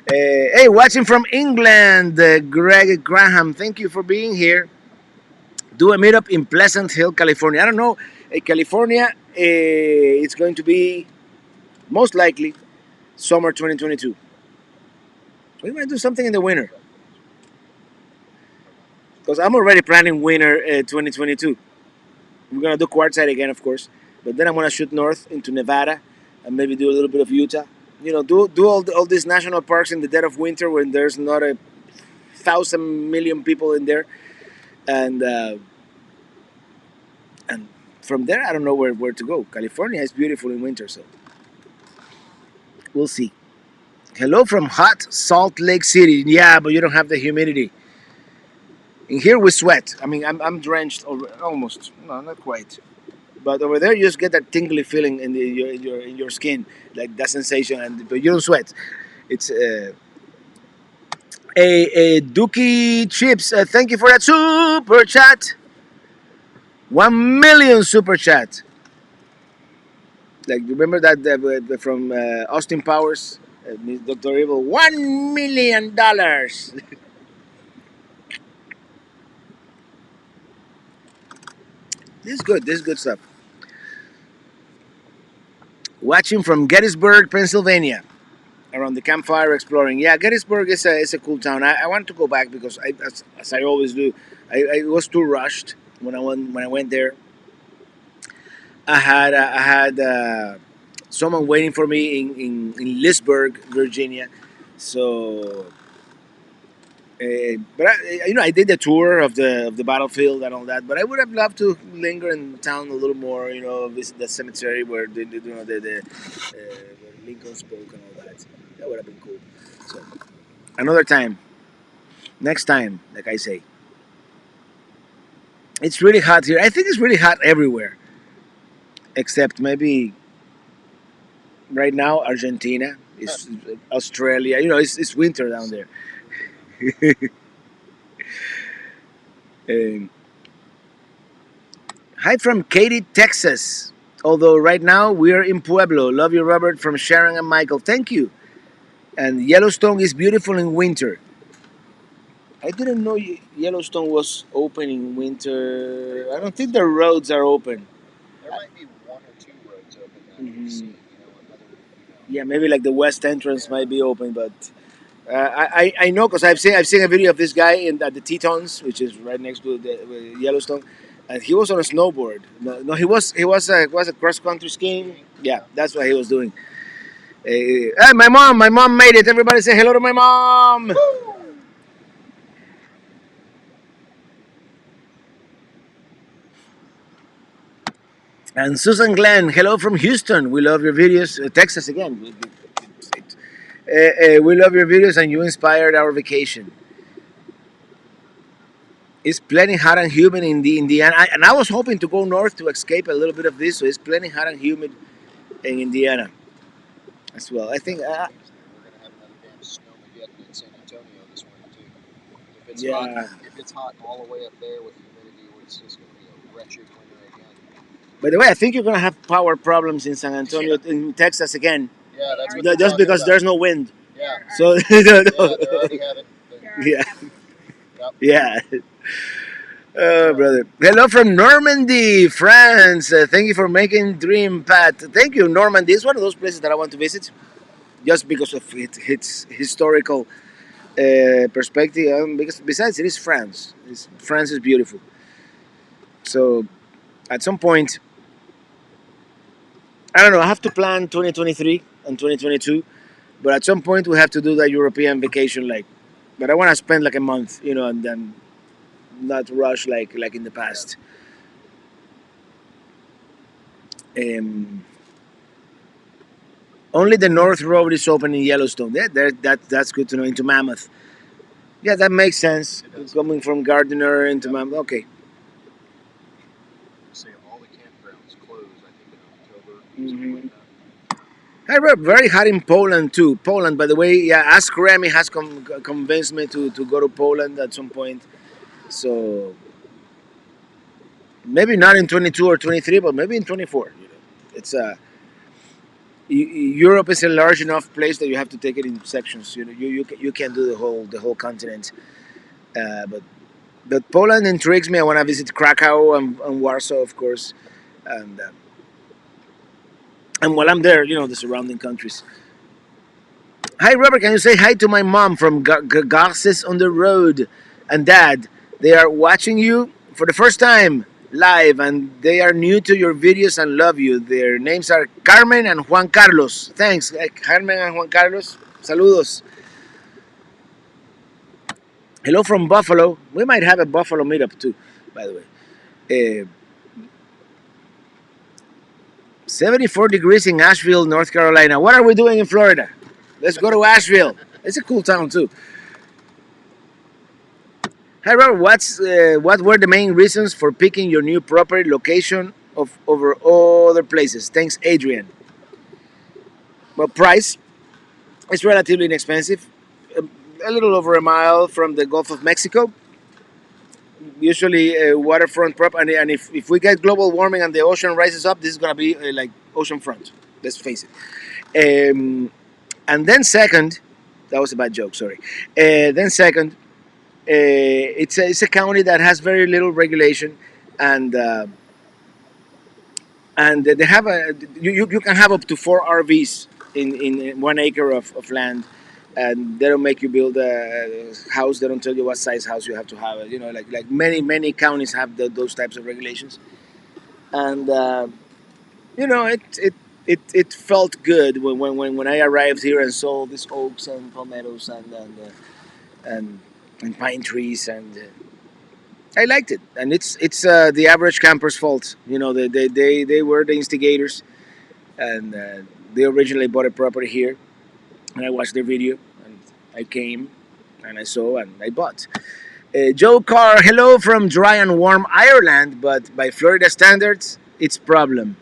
Hey, watching from England, Greg Graham. Thank you for being here. Do a meetup in Pleasant Hill, California. I don't know, California. It's going to be most likely summer 2022. We might do something in the winter because I'm already planning winter 2022. We're gonna do Quartzsite again, of course, but then I'm gonna shoot north into Nevada and maybe do a little bit of Utah. Do all these national parks in the dead of winter when there's not a 1,000 million people in there, and and from there, I don't know where to go. California is beautiful in winter, so we'll see. Hello from hot Salt Lake City. Yeah, but you don't have the humidity. In here we sweat. I mean, I'm drenched over, almost. No, not quite. But over there, you just get that tingly feeling in your skin, like that sensation, and but you don't sweat. It's a Dookie Chips. Thank you for that super chat. 1 million super chat. Like remember that from Austin Powers, Doctor Evil. $1 million. This is good. This is good stuff. Watching from Gettysburg, Pennsylvania, around the campfire exploring. Yeah, Gettysburg is a cool town. I want to go back because as I always do, I was too rushed when I went there. I had someone waiting for me in Leesburg, Virginia. So, but I did the tour of the battlefield and all that. But I would have loved to linger in town a little more. Visit the cemetery where where Lincoln spoke and all that. That would have been cool. So another time, next time, like I say. It's really hot here. I think it's really hot everywhere, except maybe right now Argentina, it's Australia. It's winter down there. Um, Hi from Katy, Texas. Although right now we are in Pueblo. Love you, Robert, from Sharon and Michael. Thank you. And Yellowstone is beautiful in winter. I didn't know Yellowstone was open in winter. I don't think the roads are open. There might be one or two roads open that Mhm. you've seen. Another. Yeah, maybe like the west entrance might be open, but I know because I've seen a video of this guy at the Tetons, which is right next to the Yellowstone, and he was on a snowboard. No, he was a cross country skiing. Yeah, that's what he was doing. Hey, my mom made it. Everybody say hello to my mom. And Susan Glenn, hello from Houston. We love your videos. Texas again. We love your videos and you inspired our vacation. It's plenty hot and humid in the Indiana, and I was hoping to go north to escape a little bit of this. So it's plenty hot and humid in Indiana as well. I think, We're gonna have another damn snowmageddon in San Antonio this winter too. yeah. If it's hot all the way up there with humidity, it's just gonna be a wretched winter again. By the way, I think you're gonna have power problems in San Antonio, in Texas again, Yeah, that's what Just they're just talking because about. there's no wind. Yeah, So yeah, they're already having. yeah, Yep. yeah. Oh, So, brother. Hello from Normandy, France. Thank you for making Dream Path. Thank you, Normandy. It's one of those places that I want to visit just because of its historical perspective. Because besides, it is France. France is beautiful. So at some point, I don't know. I have to plan 2023 and 2022, but at some point we have to do that European vacation. But I want to spend like a month, and then not rush like in the past. Um, Only the North Road is open in Yellowstone. Yeah, that's good to know. Into Mammoth. Yeah, that makes sense. Coming from Gardiner into Mammoth. Okay. say all the campgrounds close. I think in October. Mm-hmm. Hey, Rob, very hot in Poland too. Poland, by the way, yeah, Ask Remy has convinced me to go to Poland at some point. So maybe not in 22 or 23, but maybe in 24. It's Europe is a large enough place that you have to take it in sections. You can't do the whole continent. But Poland intrigues me. I want to visit Krakow and Warsaw, of course, and while I'm there, the surrounding countries. Hi, Robert. Can you say hi to my mom from Garces on the Road and Dad? They are watching you for the first time live, and they are new to your videos and love you. Their names are Carmen and Juan Carlos. Thanks, Carmen and Juan Carlos. Saludos. Hello from Buffalo. We might have a Buffalo meetup too, by the way. 74 degrees in Asheville, North Carolina. What are we doing in Florida? Let's go to Asheville. It's a cool town too. Hey Robert, what were the main reasons for picking your new property location of over other places? Thanks, Adrian. Well, price is relatively inexpensive, a, a little over a mile from the Gulf of Mexico. Usually, waterfront prop, and if we get global warming and the ocean rises up, this is gonna be like ocean front. Let's face it. And then second, that was a bad joke. Sorry. Then second, it's a county that has very little regulation, and they have you can have up to four RVs in 1 acre of land, and they don't make you build a house. They don't tell you what size house you have to have. You know, like many counties have those types of regulations, and it felt good when I arrived here and saw these oaks and palmettos and, and pine trees, and I liked it. And it's the average camper's fault. You know, they were the instigators, and they originally bought a property here, and I watched their video, and I came and I saw and I bought. Joe Carr, hello from dry and warm Ireland, but by Florida standards, it's problem.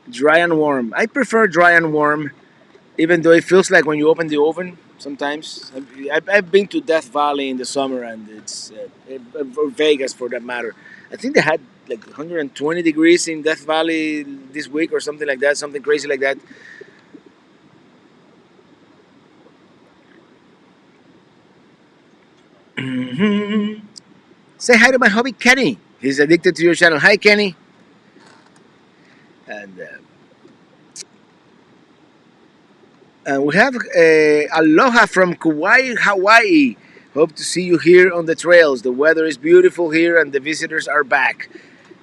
Dry and warm. I prefer dry and warm, even though it feels like when you open the oven sometimes. I've been to Death Valley in the summer, and it's or Vegas for that matter. I think they had like 120 degrees in Death Valley this week or something like that, something crazy like that. Say hi to my hubby Kenny. He's addicted to your channel. Hi Kenny. And we have Aloha from Kauai, Hawaii. Hope to see you here on the trails. The weather is beautiful here, and the visitors are back.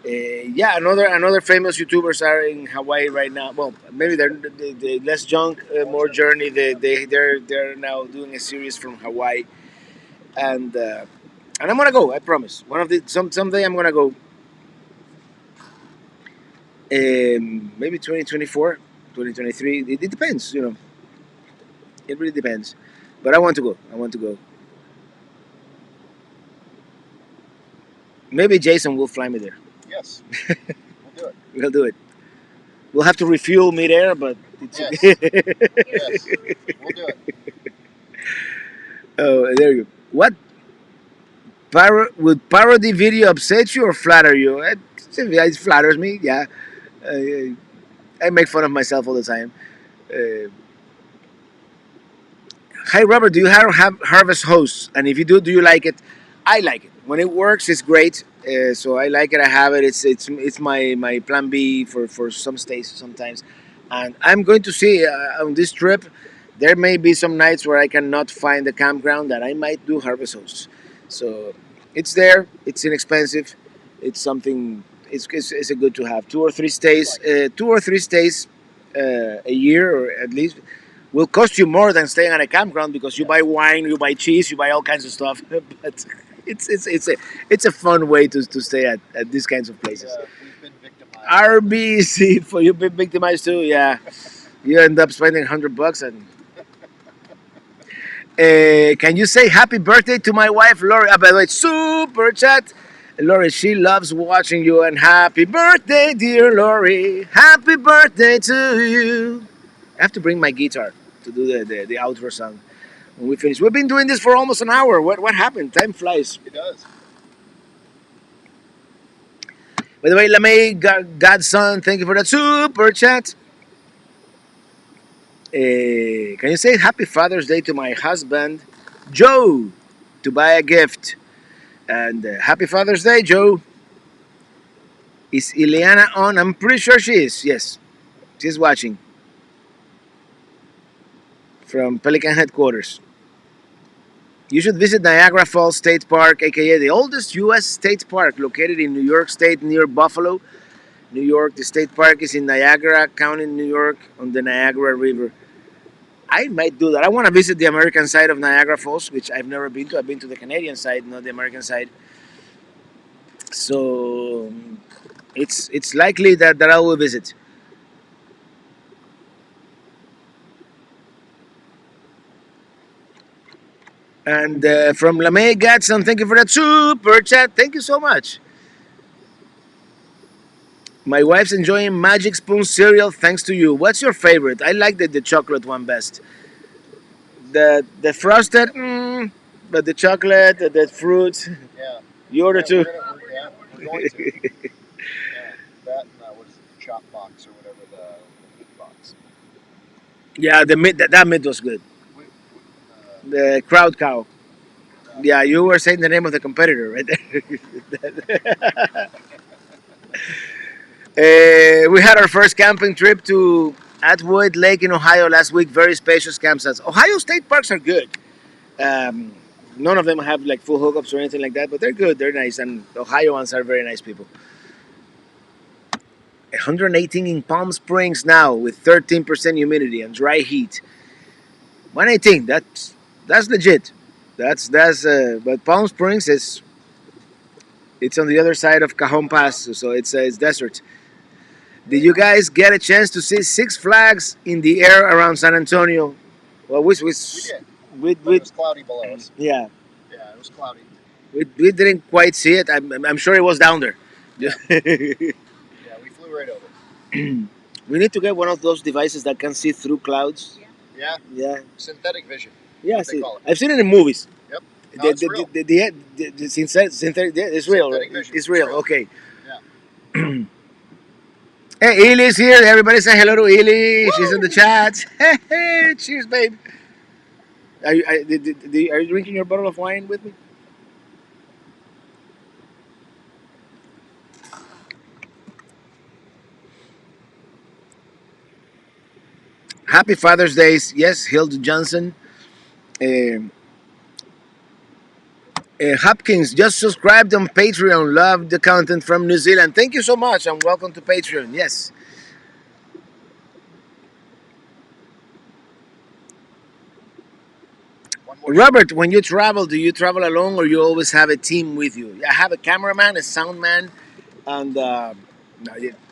Yeah, another famous YouTubers are in Hawaii right now. Well, maybe they're the less junk, more journey. They're now doing a series from Hawaii, and I'm gonna go. I promise. One of the someday I'm gonna go. Maybe 2024, 2023. It depends. You know, it really depends. But I want to go. I want to go. Maybe Jason will fly me there. Yes, we'll do it. We'll do it. We'll have to refuel midair, but it's Yes. okay. Yes, we'll do it. Oh, there you go. What would parody video upset you or flatter you? It flatters me. Yeah, uh, I make fun of myself all the time. Uh, Hi Robert, do you have harvest hosts? And if you do you like it? I like it. When it works, it's great. So I like it. I have it. It's my plan B for some stays sometimes. And I'm going to see on this trip. There may be some nights where I cannot find the campground that I might do harvest hosts. So it's there. It's inexpensive. It's something. It's a good to have. 2 or 3 stays. 2 or 3 stays a year, or at least will cost you more than staying at a campground because you buy wine, you buy cheese, you buy all kinds of stuff. But it's a fun way to stay at these kinds of places. We've been victimized. RBC for you been victimized too, yeah. You end up spending $100 and. Can you say happy birthday to my wife Lori? By the way, super chat. Lori, she loves watching you, and happy birthday, dear Lori. Happy birthday to you. I have to bring my guitar to do the outro song when we finish. We've been doing this for almost an hour. What happened? Time flies. It does. By the way, LeMay, Godson, thank you for that super chat. Can you say Happy Father's Day to my husband, Joe, to buy a gift? And Happy Father's Day, Joe. Is Ileana on? I'm pretty sure she is. Yes, she's watching from Pelicamp headquarters. You should visit Niagara Falls State Park, aka the oldest U.S. state park located in New York State near Buffalo, New York. The state park is in Niagara County, New York, on the Niagara River. I might do that. I want to visit the American side of Niagara Falls, which I've never been to. I've been to the Canadian side, not the American side. So It's likely that I will visit. And from LeMay Gatson, thank you for that super chat. Thank you so much. My wife's enjoying Magic Spoon cereal thanks to you. What's your favorite? I like the chocolate one best. The frosted, but the chocolate, the fruit, Yeah. you order two. We're going to. Yeah. That and what is it? The chop box or whatever the meat box. Yeah, the mid that mid was good. The crowd cow. Yeah, you were saying the name of the competitor right there. We had our first camping trip to Atwood Lake in Ohio last week. Very spacious campsites. Ohio state parks are good. Um, None of them have like full hookups or anything like that, but they're good. They're nice, and the Ohio ones are very nice people. 118 in Palm Springs now with 13% humidity and dry heat. 118. That's legit. But Palm Springs is it's on the other side of Cajon Pass, so it's desert. Did you guys get a chance to see Six Flags in the air around San Antonio? Well, We did. we, But we it was cloudy below us. yeah, Yeah, it was cloudy. we didn't quite see it. I'm sure it was down there. Yeah. We Yeah, we flew right over. need to get one of those devices that can see through clouds. Yeah. Yeah, Synthetic vision. yeah. What they call it. I've seen it in movies. Yep. No, it's real. The synthetic, it's real. Synthetic vision. It's real. It's real. Okay. Yeah. Hey, Ely's here. Everybody say hello to Ely. She's in the chat. Hey, cheers, babe. Are you drinking your bottle of wine with me? Happy Father's Day. Yes, Hilda Johnson. Uh, Hopkins, just subscribed on Patreon. Love the content from New Zealand. Thank you so much and welcome to Patreon. Yes. One more. Robert, when you travel, do you travel alone or you always have a team with you? I have a cameraman, a sound man, and no,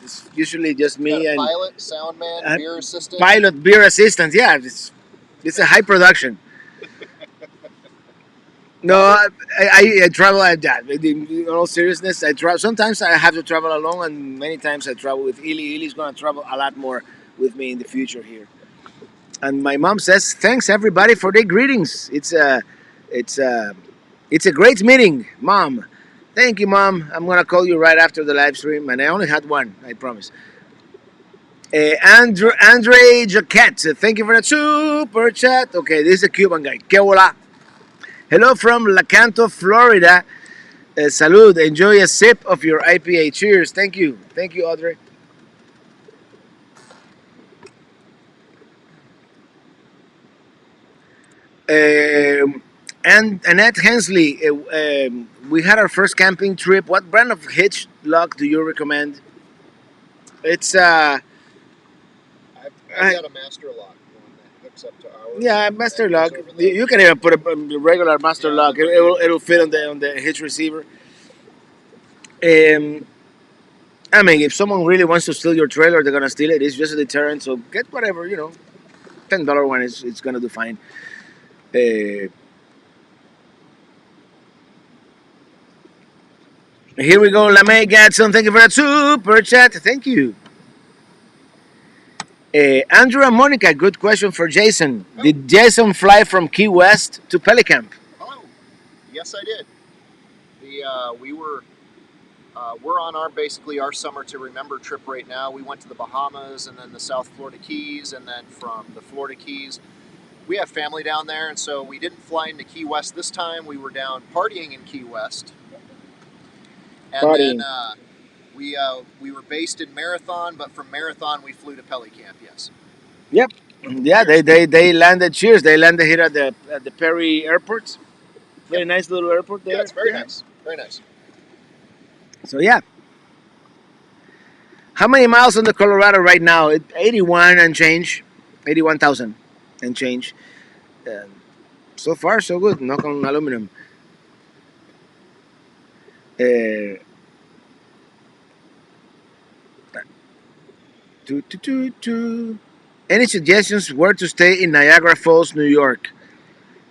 it's usually just You got me a and pilot, sound man, uh, beer assistant. pilot, beer assistant. Yeah, it's a high production. No, I travel. In all seriousness, I travel. Sometimes I have to travel alone, and many times I travel with Ely. Ely's going to travel a lot more with me in the future here. And my mom says, "Thanks everybody for the greetings. It's a, it's a great meeting, Mom. Thank you, Mom. I'm gonna call you right after the live stream, and I only had one. I promise." Andre Jaquette, thank you for the super chat. Okay, this is a Cuban guy. Que hola. Hello from La Canto, Florida. Salud. Enjoy a sip of your IPA. Cheers. Thank you. Thank you, Audrey. And Annette Hensley, we had our first camping trip. What brand of hitch lock do you recommend? It's I've got a master lock one that hooks up to ours. yeah, master and lock. goes over the- You can even put a regular master Yeah, lock. the It'll fit on the hitch receiver. Um, I mean, if someone really wants to steal your trailer, they're gonna steal it. It's just a deterrent. So get whatever $10 one is it's gonna do fine. Uh, Here we go, Lamay Gatson. Thank you for that super chat. Thank you. Andrew and Monica, good question for Jason. Oh. Did Jason fly from Key West to Pelicamp? Oh, yes, I did. We're on our summer to remember trip right now. We went to the Bahamas and then the South Florida Keys, and then from the Florida Keys, we have family down there, and so we didn't fly into Key West this time. We were down partying in Key West, and then we were based in Marathon, but from Marathon we flew to Pelicamp. Yes. Yep. Yeah, they landed. Cheers. They landed here at the Perry Airport. Very nice little airport there. Yeah, it's very nice. Very nice. So yeah. How many miles on the Colorado right now? 81 and change, 81,000 and change. Uh, so far, so good. Knock on aluminum. Uh, Do. Any suggestions where to stay in Niagara Falls, New York?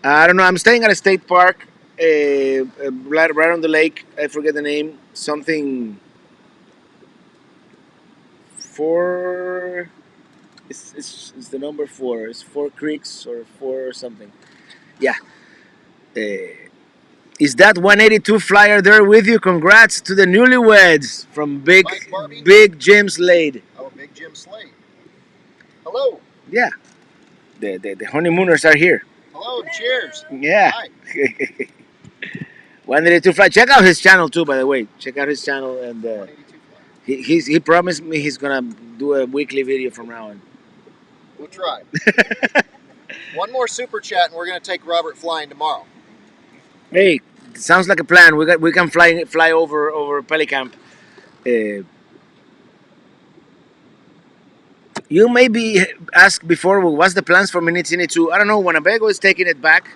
I don't know. I'm staying at a state park, right on the lake. I forget the name. Something four. It's the number four. It's Four Creeks or four something. Yeah. Uh, is that 182 flyer there with you? Congrats to the newlyweds from Mike Barbie? Big Jim Slade. Oh, Big Jim Slade. Hello. Yeah. The honeymooners are here. Hello, and cheers. Yeah. Hi. 182 fly. Check out his channel too, by the way. Check out his channel, and 182 fly. he promised me he's gonna do a weekly video from now on. We'll try. One more super chat, and we're going to take Robert flying tomorrow. Hey, sounds like a plan. We can fly over Pelicamp. Uh, you maybe asked before, well, what's the plans for Minitini II? I don't know. Winnebago is taking it back,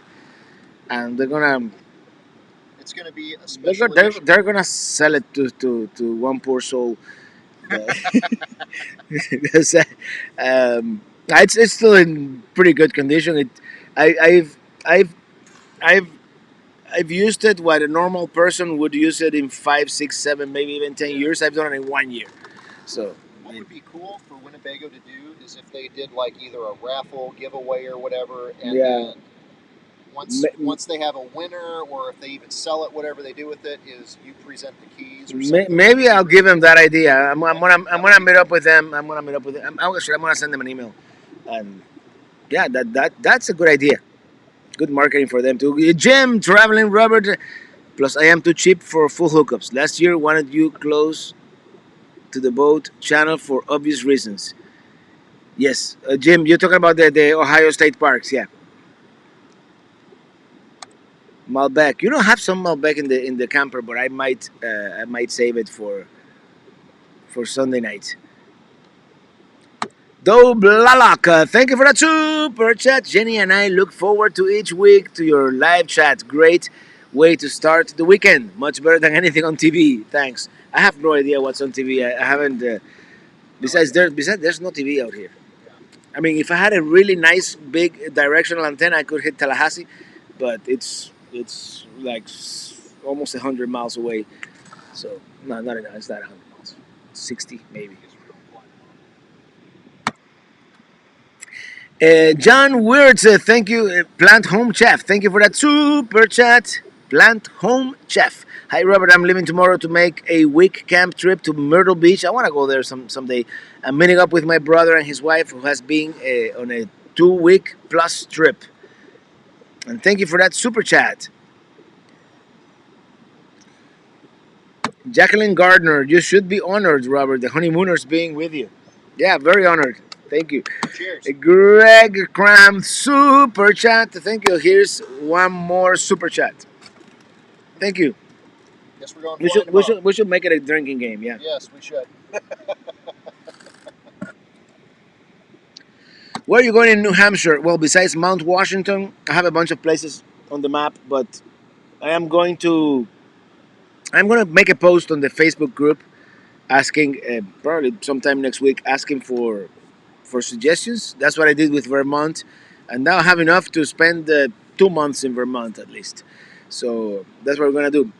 and It's going to be a special edition. they're gonna sell it to one poor soul. Because, it's still in pretty good condition. I, I've I've I've I've used it what a normal person would use it in 5, 6, 7, maybe even 10 years. I've done it in 1 year. So What would be cool for Winnebago to do is if they did like either a raffle giveaway or whatever, and yeah, then once they have a winner, or if they even sell it, whatever they do with it is you present the keys or something. maybe I'll give them that idea. I'm gonna meet up with them. I'm gonna meet up with them. I'm gonna send them an email, and yeah, that's a good idea. Good marketing for them too. Jim, traveling Robert. Plus, I am too cheap for full hookups. Last year, wanted you close to the boat channel for obvious reasons. Yes, Jim, you're talking about the Ohio State parks, yeah. Malbec. You don't have some Malbec in the camper, but I might save it for Sunday night. Do Blalak, thank you for that super chat. Jenny and I look forward to each week to your live chat. Great way to start the weekend. Much better than anything on TV. Thanks. I have no idea what's on TV. I haven't. Besides, there's no TV out here. I mean, if I had a really nice big directional antenna, I could hit Tallahassee, but it's like almost 100 miles away. So no, not enough. It's not 100 miles. 60 maybe. John Wirtz, thank you. Plant Home Chef, thank you for that super chat. Plant Home Chef. Hi, Robert. I'm leaving tomorrow to make a week camp trip to Myrtle Beach. I want to go there someday. I'm meeting up with my brother and his wife, who has been on a 2 week plus trip. And thank you for that super chat. Jacqueline Gardner, you should be honored, Robert. The honeymooners being with you. Yeah, very honored. Thank you. Cheers. Greg Cram, super chat. Thank you. Here's one more super chat. Thank you. Guess we're going flying tomorrow. We should make it a drinking game. Yeah. Yes, we should. Where are you going in New Hampshire? Well, besides Mount Washington, I have a bunch of places on the map, but I'm going to make a post on the Facebook group asking, probably sometime next week, asking for suggestions. That's what I did with Vermont, and now I have enough to spend 2 months in Vermont at least. So that's what we're gonna do.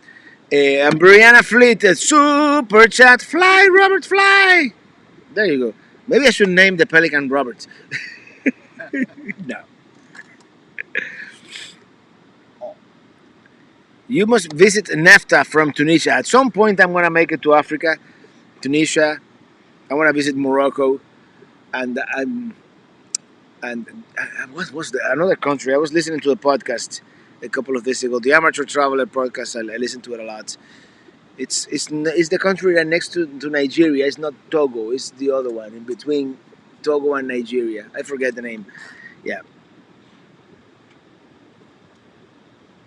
And Brianna Fleet, super chat, fly Robert, fly. There you go. Maybe I should name the Pelican Robert. No. You must visit Nafta from Tunisia. At some point, I'm gonna make it to Africa, Tunisia. I want to visit Morocco, and what was another country? I was listening to a podcast a couple of days ago, the Amateur Traveler podcast. I listen to it a lot. It's the country right next to Nigeria. It's not Togo. It's the other one in between Togo and Nigeria. I forget the name. Yeah.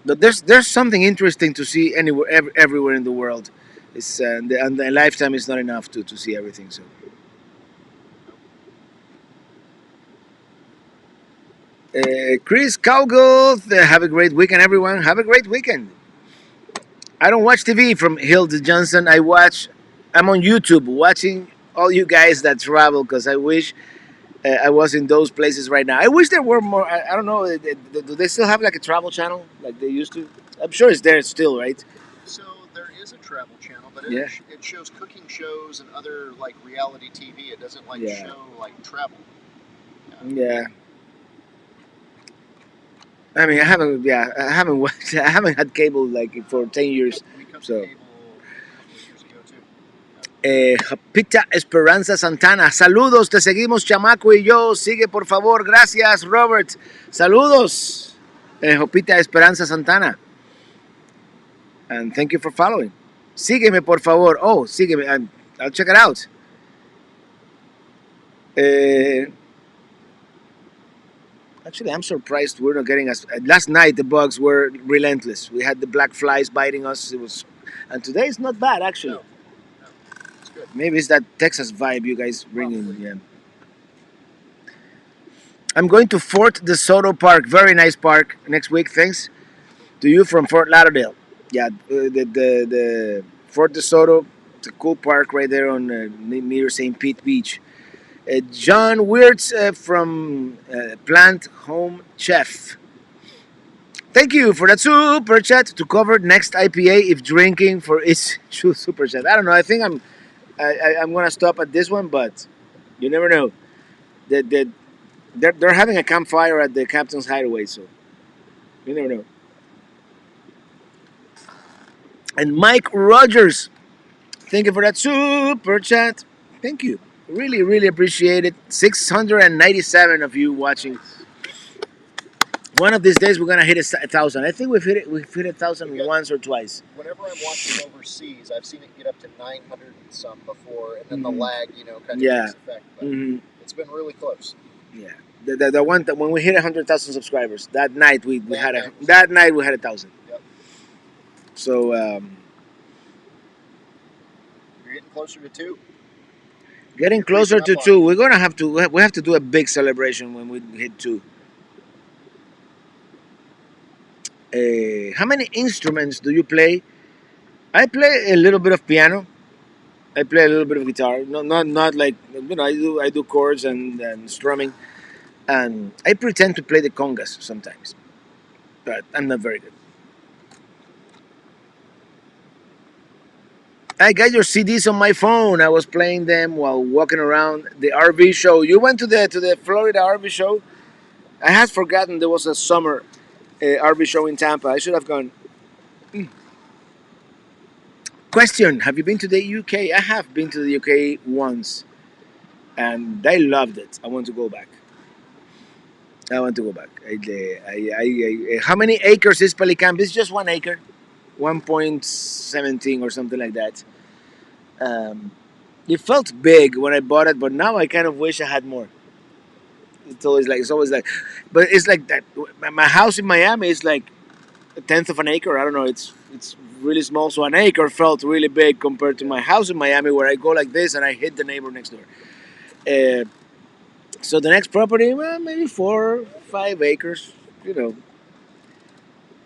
But there's something interesting to see anywhere, everywhere in the world. It's and the lifetime is not enough to see everything. So. Chris Cowgill, have a great weekend, everyone. Have a great weekend. I don't watch TV from Hilda Johnson. I'm on YouTube watching all you guys that travel, because I wish I was in those places right now. I wish there were more. I don't know. Do they still have like a travel channel like they used to? I'm sure it's there still, right? So there is a travel channel, but Yeah. it shows cooking shows and other like reality TV. It doesn't like Yeah. show like travel. Yeah. I mean, I haven't. Yeah, I haven't watched. I haven't had cable like for 10 years. We cut So. the cable a couple of years ago too. Pita Esperanza Santana. Saludos, te seguimos, chamaco y yo. Sigue, por favor. Gracias, Robert. Saludos, Jopita Esperanza Santana. And thank you for following. Sígueme, por favor. Oh, sígueme. I'll check it out. Uh, Actually, I'm surprised we're not getting us. Last night, the bugs were relentless. We had the black flies biting us. It was, and today it's not bad, actually. No, it's good. Maybe it's that Texas vibe you guys bring in. Probably. Yeah. I'm going to Fort DeSoto Park. Very nice park next week. Thanks to you from Fort Lauderdale. Yeah, the Fort DeSoto. It's a cool park right there on near St. Pete Beach. John Wirtz from Plant Home Chef. Thank you for that super chat to cover next IPA if drinking for each super chat. I don't know. I think I'm gonna stop at this one, but you never know. They're having a campfire at the Captain's Hideaway, so you never know. And Mike Rogers, thank you for that super chat. Thank you. Really, really appreciate it. 697 of you watching. One of these days we're gonna hit 1,000. I think we've hit it. We've hit 1,000 once or twice. Whenever I'm watching overseas, I've seen it get up to 900 and some before, and then the Mhm. lag, kind of Yeah. takes effect. But Hmm. it's been really close. Yeah. The one that when we hit 100,000 subscribers that night we That had night was- that night we had 1,000. Yep. So You're getting closer to 2. getting closer to Creeping up 2. We're gonna have to we have to do a big celebration when we hit 2. How many instruments do you play? I play a little bit of piano. I play a little bit of guitar. No, not like I do chords and strumming, and I pretend to play the congas sometimes, but I'm not very good. I got your CDs on my phone. I was playing them while walking around the RV show. You went to the Florida RV show. I had forgotten there was a summer RV show in Tampa. I should have gone. Question: have you been to the UK? I have been to the UK once, and I loved it. I want to go back. I want to go back. How many acres is Pelicamp? It's just 1 acre, 1.17 or something like that. Um, it felt big when I bought it, but now I kind of wish I had more. It's always like, but it's like that. My house in Miami is like a tenth of an acre. I don't know. It's really small, so an acre felt really big compared to my house in Miami, where I go like this and I hit the neighbor next door. Uh, so the next property, well, maybe 4 or 5 acres, you know.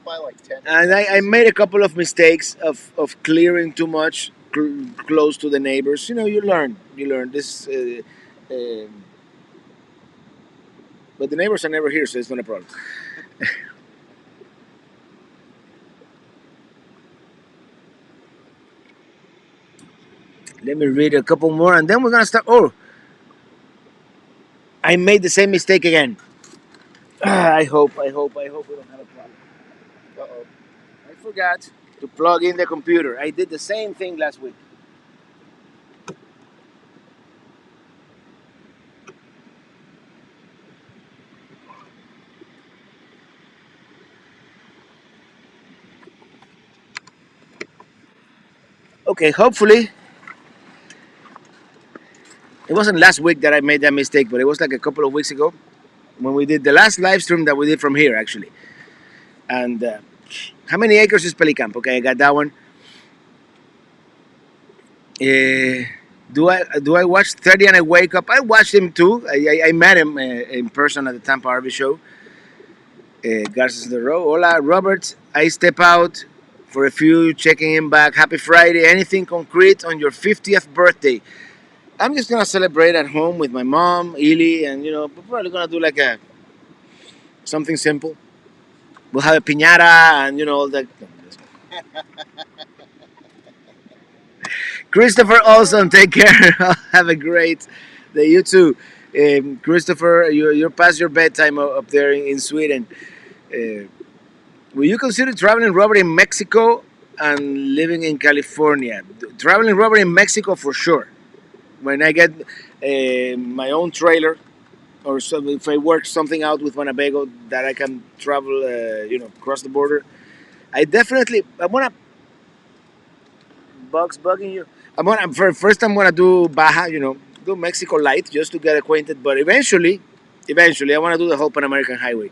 By like 10. And I made a couple of mistakes of clearing too much close to the neighbors. You know, you learn. You learn this. But the neighbors are never here, so it's not a problem. Let me read a couple more, and then we're gonna start. Oh, I made the same mistake again. I hope we don't have a problem. Uh-oh. I forgot to plug in the computer. I did the same thing last week. Okay, hopefully it wasn't last week that I made that mistake, but it was like a couple of weeks ago when we did the last live stream that we did from here, actually. And how many acres is Pelicamp? Okay, I got that one. Do I watch 30 and I wake up? I watched him too. I met him in person at the Tampa RV show. Garces in the row. Hola, Robert. I step out for a few, checking in back. Happy Friday. Anything concrete on your 50th birthday? I'm just gonna celebrate at home with my mom, Ili, and we're probably gonna do like a something simple. We'll have a piñata and all that. Christopher Olson, take care. Have a great day. You too. Christopher, you're past your bedtime up there in Sweden. Uh, will you consider traveling rubber in Mexico and living in California? Traveling rubber in Mexico for sure. When I get my own trailer, or so if I work something out with Winnebago that I can travel, across the border, I wanna bugs bugging you. For first I'm gonna do Baja, do Mexico light just to get acquainted. But eventually I wanna do the whole Pan American Highway.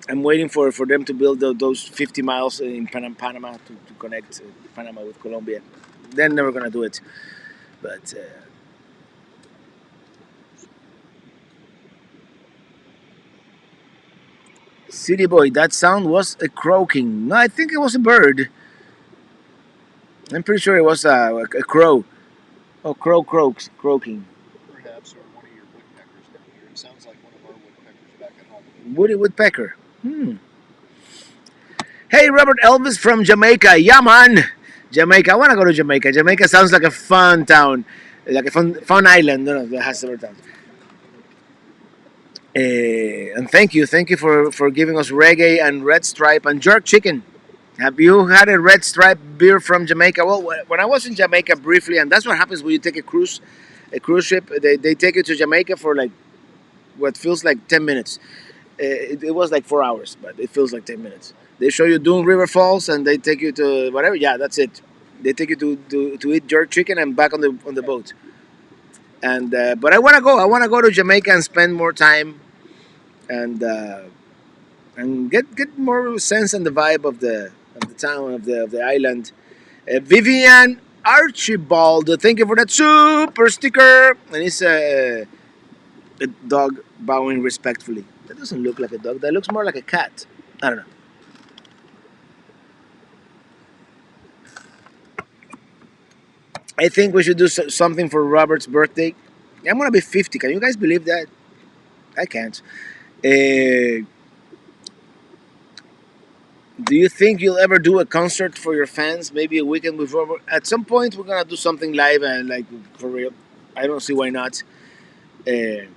I'm waiting for them to build those 50 miles in Panama to connect Panama with Colombia. They're never gonna do it, but. City boy, that sound was a croaking. No, I think it was a bird. I'm pretty sure it was a crow. Oh, croaking. Perhaps, or one of your woodpeckers down here. It sounds like one of our woodpeckers back at home. Woody woodpecker. Hey, Robert Elvis from Jamaica. Yeah, man. Jamaica. I want to go to Jamaica. Jamaica sounds like a fun town, like a fun island. No, that has several towns. And thank you for giving us reggae and red stripe and jerk chicken. Have you had a red stripe beer from Jamaica? Well, when I was in Jamaica briefly, and that's what happens when you take a cruise ship. They take you to Jamaica for like what feels like 10 minutes. It was like 4 hours, but it feels like 10 minutes. They show you Dune River Falls, and they take you to whatever. Yeah, that's it. They take you to eat jerk chicken and back on the boat. And but I want to go. I want to go to Jamaica and spend more time and get more sense and the vibe of the town of the island. Vivian Archibald, thank you for that super sticker. And it's a dog bowing respectfully. That doesn't look like a dog. That looks more like a cat. I don't know. I think we should do something for Robert's birthday. I'm gonna be 50. Can you guys believe that? I can't. Uh, do you think you'll ever do a concert for your fans? Maybe a weekend with Robert. At some point, we're gonna do something live and like for real. I don't see why not. Uh,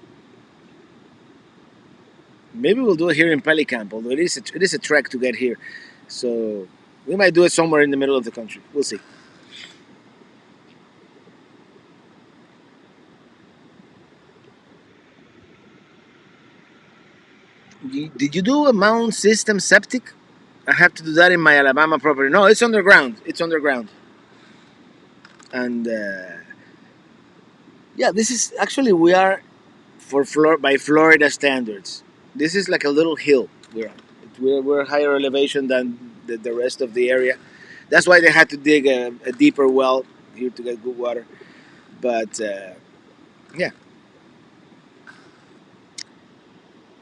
Maybe we'll do it here in Pelicamp, although it is a trek to get here. So we might do it somewhere in the middle of the country. We'll see. Did you do a mound system septic? I have to do that in my Alabama property. No, it's underground. It's underground. And yeah, this is actually we are by Florida standards. This is like a little hill we're on. We're higher elevation than the rest of the area. That's why they had to dig a deeper well here to get good water. But yeah.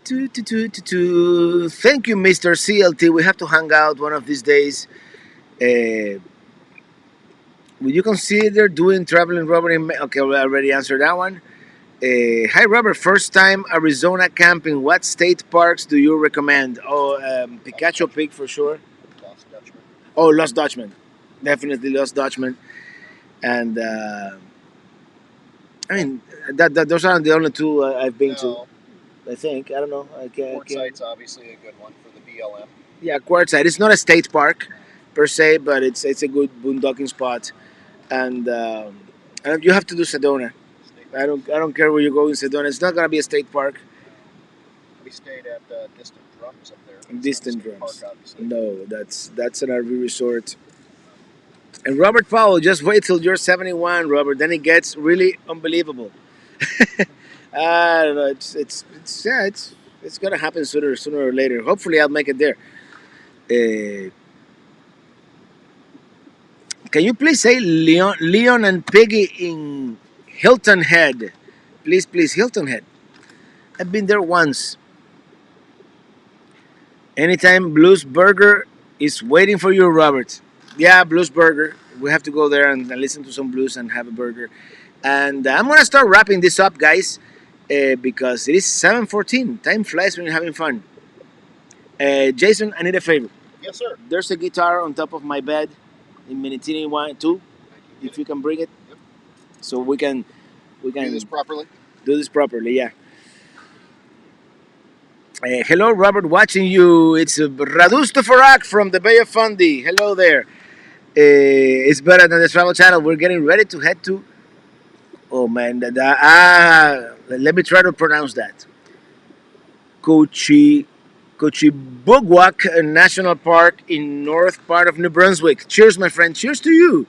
Thank you, Mr. CLT. We have to hang out one of these days. Uh, would you consider doing traveling Robert in? Okay, we already answered that one. Hi, Robert. First time Arizona camping. What state parks do you recommend? Oh, Picacho Peak for sure. Lost Dutchman. Oh, Lost Dutchman. Definitely Lost Dutchman. And I mean, those aren't the only two I've been to. No, I think. I don't know. Quartzsite's obviously a good one for the BLM. Yeah, Quartzsite. It's not a state park per se, but it's a good boondocking spot. And you have to do Sedona. I don't care where you go in Sedona. It's not gonna be a state park. We stayed at Distant Drums up there. Distant Skate Drums. Park, obviously. No, that's an RV resort. And Robert Powell, just wait till you're 71, Robert. Then it gets really unbelievable. I don't know. It's yeah. It's gonna happen sooner or later. Hopefully, I'll make it there. Uh, can you please say Leon and Piggy in Hilton Head? Please, Hilton Head. I've been there once. Anytime Blues Burger is waiting for you, Robert. Yeah, Blues Burger. We have to go there and listen to some blues and have a burger. And I'm gonna start wrapping this up, guys, because it is 7:14. Time flies when you're having fun. Jason, I need a favor. Yes, sir. There's a guitar on top of my bed in Minitini I, II. If you can bring it, Yep. so we Do can this properly. do this properly. Yeah. Hello, Robert. Watching you. It's Radusto Farak from the Bay of Fundy. Hello there. It's better than the Travel Channel. We're getting ready to head to. Oh man, let me try to pronounce that. Kochi, Kochibugwak National Park in north part of New Brunswick. Cheers, my friend. Cheers to you.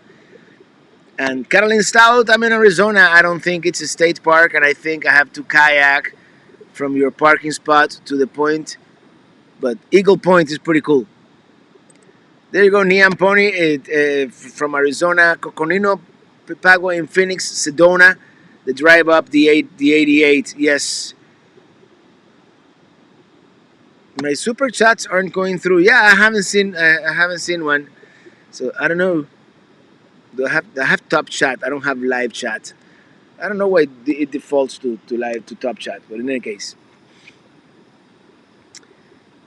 And Caroline Stout, I'm in Arizona. I don't think it's a state park, and I think I have to kayak from your parking spot to the point. But Eagle Point is pretty cool. There you go, Neon Pony from Arizona, Coconino, Pipagua in Phoenix, Sedona. The drive up the 88. Yes, my super chats aren't going through. Yeah, I haven't seen one. So I don't know. I have top chat? I don't have live chat. I don't know why it defaults to live to top chat. But in any case,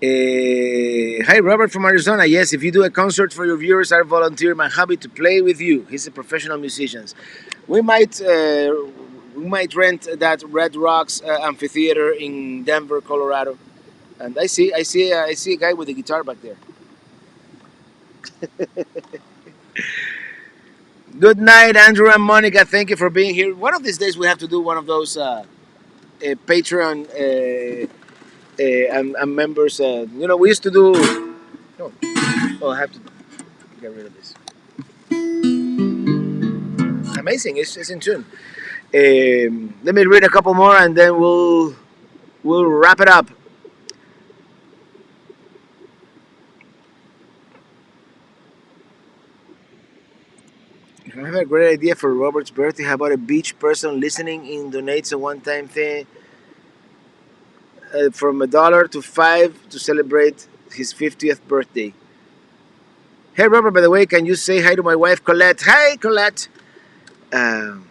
hi Robert from Arizona. Yes, if you do a concert for your viewers, I volunteer my hobby to play with you. He's a professional musician. We might rent that Red Rocks amphitheater in Denver, Colorado. And I see a guy with a guitar back there. Good night, Andrew and Monica. Thank you for being here. One of these days we have to do one of those Patreon and members. We used to do. Oh, oh, I have to get rid of this. Amazing. It's in tune. Let me read a couple more and then we'll wrap it up. I have a great idea for Robert's birthday. How about a beach person listening in donates a one-time thing from $1 to $5 to celebrate his 50th birthday. Hey Robert, by the way, can you say hi to my wife Colette? Hi Colette. Um,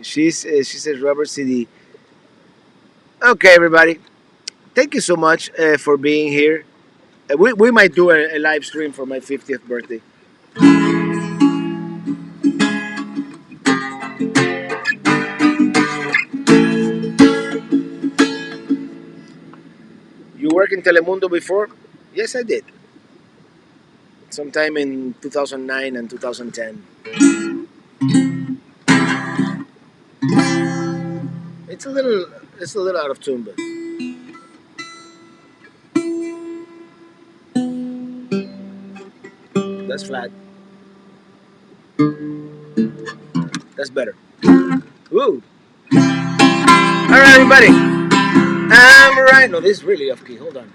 she says Robert CD. Okay, everybody. Thank you so much for being here. We might do a live stream for my 50th birthday. You worked in Telemundo before? Yes, I did. Sometime in 2009 and 2010. It's a little out of tune, but that's flat. That's better. Ooh. All right, everybody. I'm right. No, this is really off key. Hold on.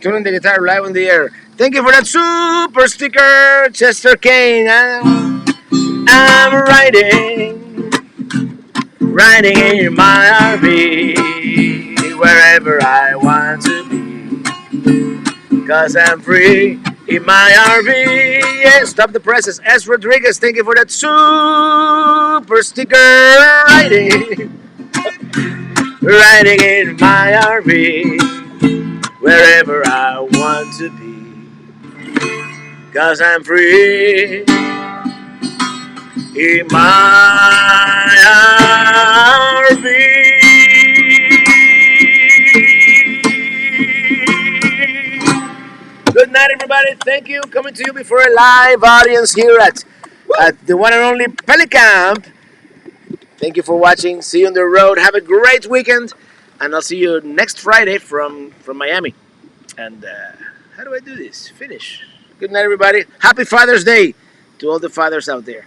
Tuning the guitar live on the air. Thank you for that super sticker, Chester Kane. I'm riding in my RV, wherever I want to be. Cause I'm free in my RV. Yeah, stop the presses. S. Rodriguez, thank you for that super sticker. Riding in my RV, wherever I want to be. Cause I'm free in my RV. Good night, everybody. Thank you. Coming to you before a live audience here at the one and only Pelicamp. Thank you for watching. See you on the road. Have a great weekend. And I'll see you next Friday from Miami. And how do I do this? Finish. Good night, everybody. Happy Father's Day to all the fathers out there.